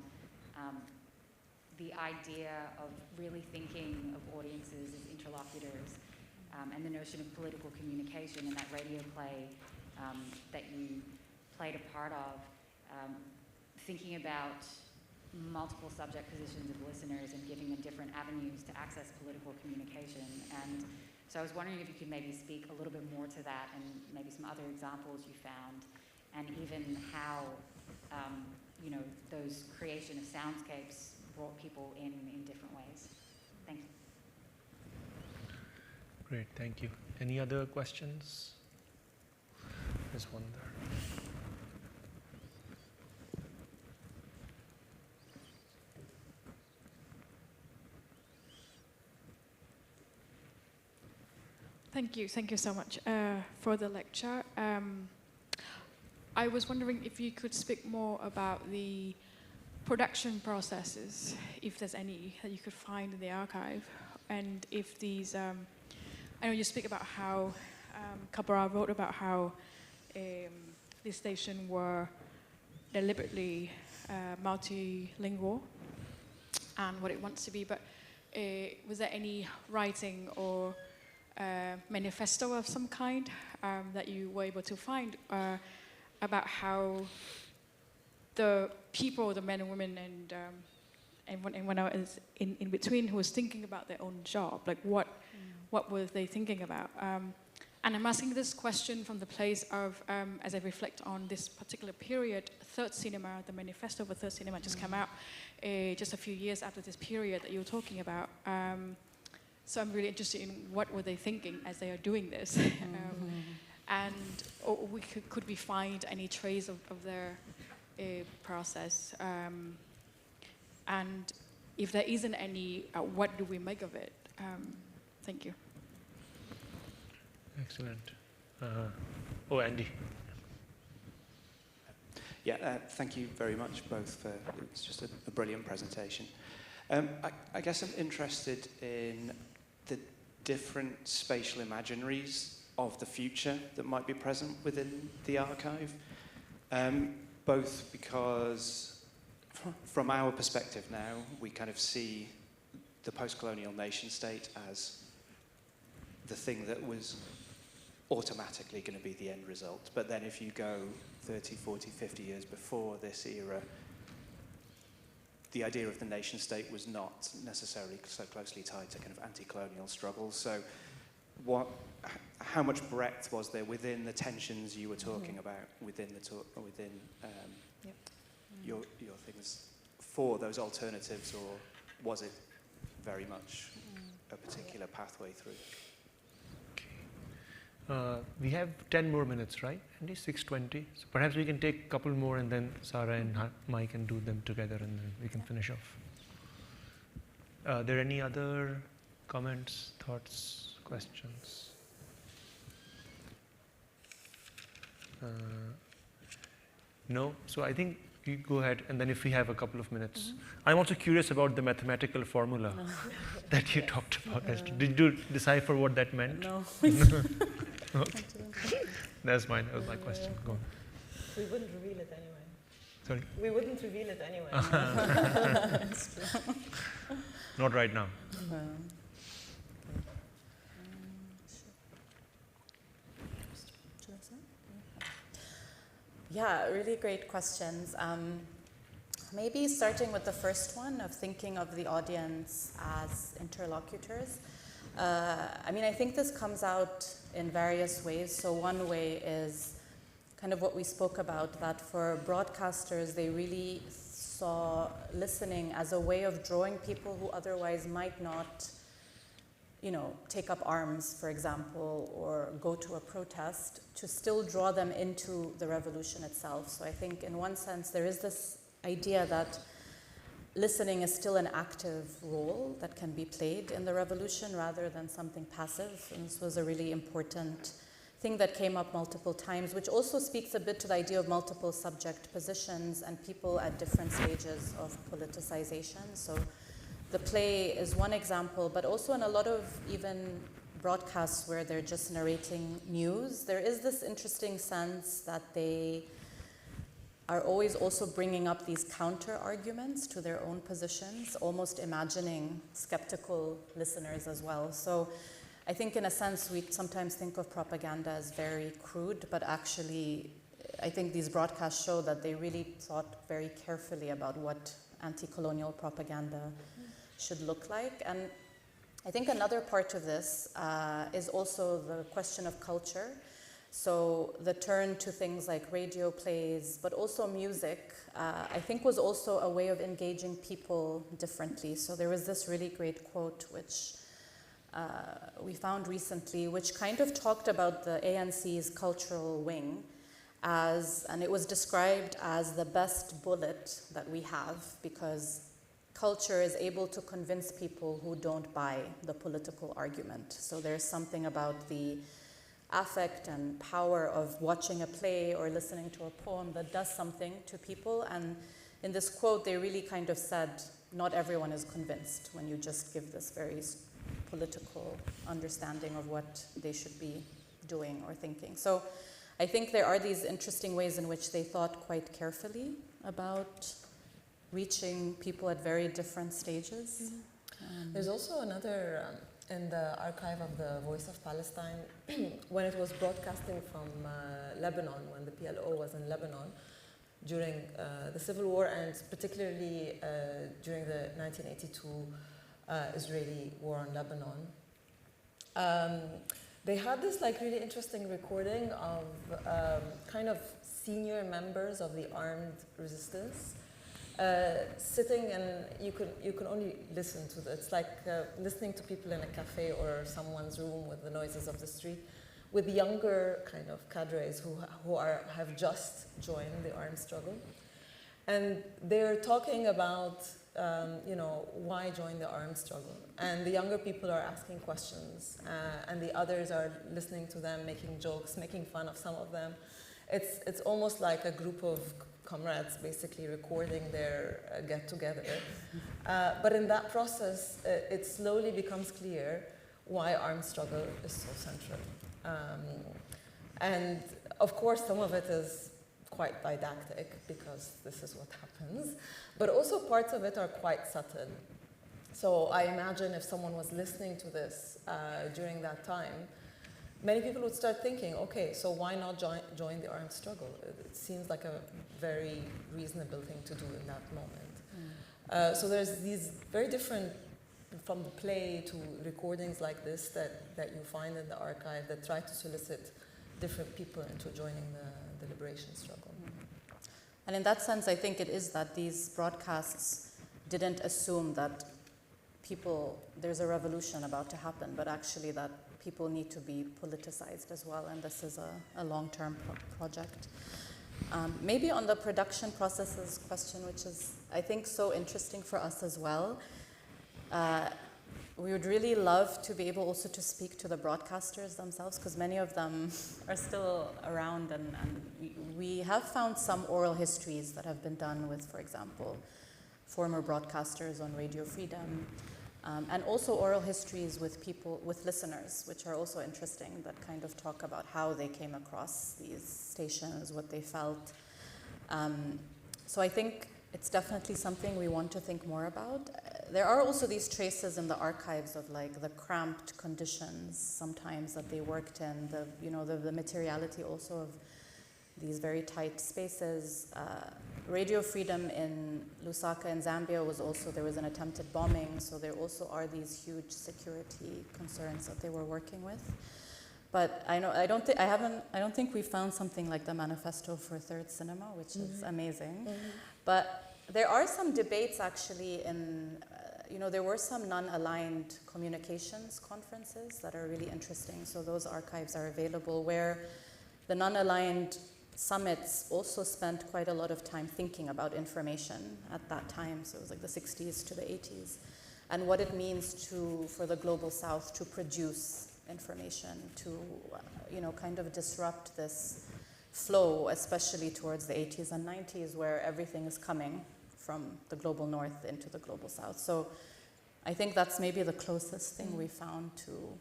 the idea of really thinking of audiences as interlocutors, and the notion of political communication in that radio play that you played a part of, thinking about multiple subject positions of listeners and giving them different avenues to access political communication. And so I was wondering if you could maybe speak a little bit more to that, and maybe some other examples you found, and even how those creation of soundscapes brought people in different ways. Thank you. Great, thank you. Any other questions? There's one there. Thank you so much for the lecture. I was wondering if you could speak more about the production processes, if there's any that you could find in the archive, and if these, I know you speak about how Cabral wrote about how this station were deliberately multilingual and what it wants to be, but was there any writing or manifesto of some kind that you were able to find about how the people, the men and women, and when I was in between, who was thinking about their own job, what were they thinking about? And I'm asking this question from the place of, as I reflect on this particular period, Third Cinema, the manifesto of a Third Cinema just came out just a few years after this period that you were talking about. So I'm really interested in what were they thinking as they are doing this. And could we find any trace of their process? And if there isn't any, what do we make of it? Thank you. Excellent. Andy. Yeah, thank you very much both for, it's just a brilliant presentation. I guess I'm interested in the different spatial imaginaries of the future that might be present within the archive, both because from our perspective now, we kind of see the post-colonial nation state as the thing that was automatically going to be the end result. But then if you go 30, 40, 50 years before this era, the idea of the nation state was not necessarily so closely tied to kind of anti-colonial struggles. So how much breadth was there within the tensions you were talking about within your things for those alternatives, or was it very much a particular pathway through? We have 10 more minutes, right? Andy, 6:20. So perhaps we can take a couple more, and then Sarah and Mike can do them together, and then we can finish off. Are there any other comments, thoughts, questions? No? So I think you go ahead, and then if we have a couple of minutes. I'm also curious about the mathematical formula that you talked about. Did you decipher what that meant? No. Okay. That's mine. That was my question. Go on. We wouldn't reveal it anyway. Sorry? We wouldn't reveal it anyway. That's true. Not right now. No. Yeah, really great questions. Maybe starting with the first one of thinking of the audience as interlocutors. I mean, I think this comes out in various ways. So one way is kind of what we spoke about, that for broadcasters, they really saw listening as a way of drawing people who otherwise might not, you know, take up arms, for example, or go to a protest, to still draw them into the revolution itself. So I think in one sense, there is this idea that listening is still an active role that can be played in the revolution rather than something passive. And this was a really important thing that came up multiple times, which also speaks a bit to the idea of multiple subject positions and people at different stages of politicization. So the play is one example, but also in a lot of even broadcasts where they're just narrating news, there is this interesting sense that they are always also bringing up these counter arguments to their own positions, almost imagining skeptical listeners as well. So I think in a sense we sometimes think of propaganda as very crude, but actually I think these broadcasts show that they really thought very carefully about what anti-colonial propaganda should look like. And I think another part of this is also the question of culture. So the turn to things like radio plays, but also music, I think was also a way of engaging people differently. So there was this really great quote which we found recently, which kind of talked about the ANC's cultural wing as, and it was described as the best bullet that we have, because culture is able to convince people who don't buy the political argument. So there's something about the affect and power of watching a play or listening to a poem that does something to people. And in this quote, they really kind of said, not everyone is convinced when you just give this very political understanding of what they should be doing or thinking. So I think there are these interesting ways in which they thought quite carefully about reaching people at very different stages. There's also another, in the archive of the Voice of Palestine, when it was broadcasting from Lebanon, when the PLO was in Lebanon, during the Civil War, and particularly during the 1982 Israeli war on Lebanon. They had this like really interesting recording of kind of senior members of the armed resistance sitting, and you can only listen to it. It's like listening to people in a cafe or someone's room with the noises of the street, with younger kind of cadres who have just joined the armed struggle. And they're talking about, why join the armed struggle? And the younger people are asking questions, and the others are listening to them, making jokes, making fun of some of them. It's almost like a group of comrades basically recording their get-together. But in that process, it slowly becomes clear why armed struggle is so central. And of course, some of it is quite didactic, because this is what happens, but also parts of it are quite subtle. So I imagine if someone was listening to this during that time, many people would start thinking, okay, so why not join the armed struggle? It seems like a very reasonable thing to do in that moment. So there's these very different, from the play to recordings like this that you find in the archive that try to solicit different people into joining the liberation struggle. And in that sense, I think it is that these broadcasts didn't assume that there's a revolution about to happen, but actually that people need to be politicized as well, and this is a long-term project. Maybe on the production processes question, which is, I think, so interesting for us as well, we would really love to be able also to speak to the broadcasters themselves, because many of them are still around, and we have found some oral histories that have been done with, for example, former broadcasters on Radio Freedom, and also oral histories with listeners, which are also interesting, that kind of talk about how they came across these stations, what they felt. So I think it's definitely something we want to think more about. There are also these traces in the archives of like the cramped conditions sometimes that they worked in, the materiality also of these very tight spaces, radio freedom in Lusaka in Zambia was also, there was an attempted bombing, so there also are these huge security concerns that they were working with. But I don't think we found something like the manifesto for Third Cinema, which is amazing. But there are some debates actually in, there were some non-aligned communications conferences that are really interesting. So those archives are available, where the non-aligned summits also spent quite a lot of time thinking about information at that time. So it was like the 60s to the 80s, and what it means for the Global South to produce information, to kind of disrupt this flow, especially towards the 80s and 90s, where everything is coming from the Global North into the Global South. So I think that's maybe the closest thing we found to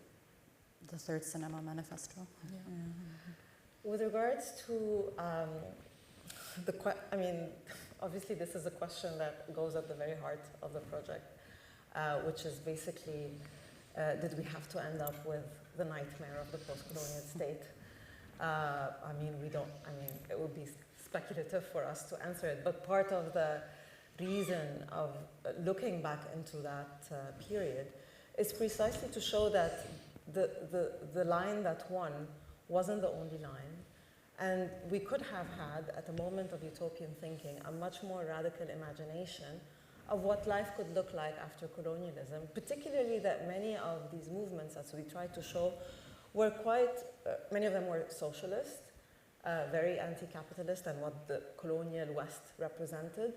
the Third Cinema Manifesto. Yeah. With regards to obviously this is a question that goes at the very heart of the project, which is basically, did we have to end up with the nightmare of the post-colonial state? It would be speculative for us to answer it, but part of the reason of looking back into that period is precisely to show that the line that won wasn't the only line, and we could have had, at a moment of utopian thinking, a much more radical imagination of what life could look like after colonialism, particularly that many of these movements, as we tried to show, were many of them were socialist, very anti-capitalist and what the colonial West represented,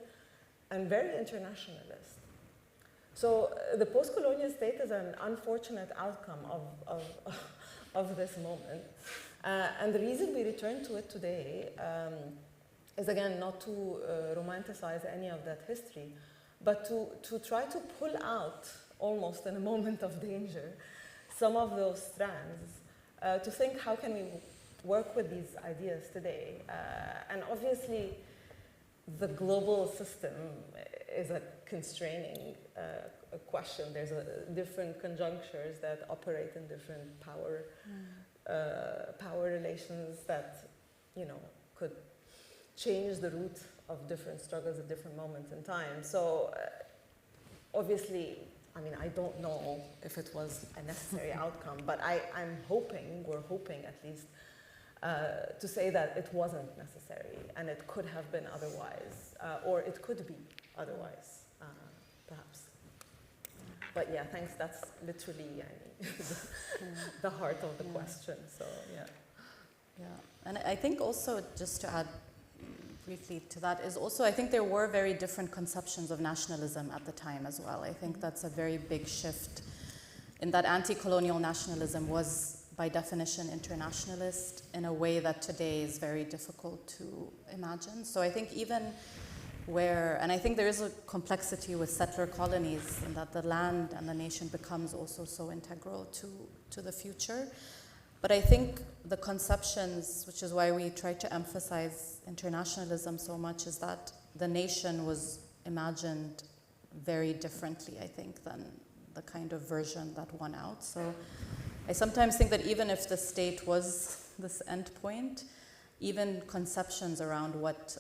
and very internationalist. So the post-colonial state is an unfortunate outcome of this moment. And the reason we return to it today is, again, not to romanticize any of that history, but to try to pull out, almost in a moment of danger, some of those strands, to think how can we work with these ideas today. And obviously, the global system is a constraining a question. There's different conjunctures that operate in different power relations that could change the route of different struggles at different moments in time. So obviously, I don't know if it was a necessary outcome, but we're hoping at least, to say that it wasn't necessary and it could have been otherwise, or it could be otherwise, perhaps. But yeah, thanks, that's literally the heart of the question, so yeah. Yeah, and I think also, just to add briefly to that, is also, I think there were very different conceptions of nationalism at the time as well. I think that's a very big shift, in that anti-colonial nationalism was, by definition, internationalist in a way that today is very difficult to imagine. So I think even and I think there is a complexity with settler colonies, in that the land and the nation becomes also so integral to the future. But I think the conceptions, which is why we try to emphasize internationalism so much, is that the nation was imagined very differently, I think, than the kind of version that won out. So I sometimes think that even if the state was this end point, even conceptions around what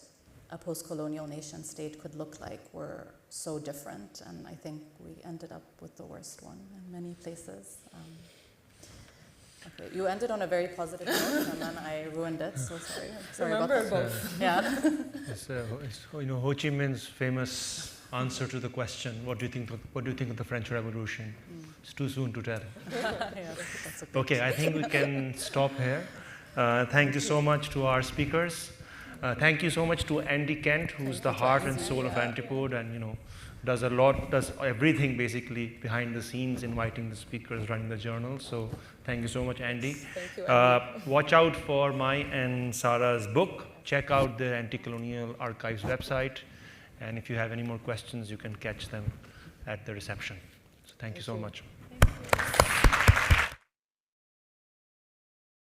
a post-colonial nation state could look like were so different, and I think we ended up with the worst one in many places. Okay, you ended on a very positive note, and then I ruined it, so sorry. I'm sorry Remember about that. both. Yeah. It's Ho Chi Minh's famous answer to the question, what do you think of the French Revolution? It's too soon to tell. Yeah, that's a Okay, I think we can stop here. Thank you so much to our speakers. Thank you so much to Andy Kent, who's the heart and soul of Antipode, and does everything basically behind the scenes, inviting the speakers, running the journal. So thank you so much, Andy. Thank you, Andy. Watch out for my and Sarah's book. Check out the Anticolonial Archives website, and if you have any more questions, you can catch them at the reception. So thank you so much. Thank you.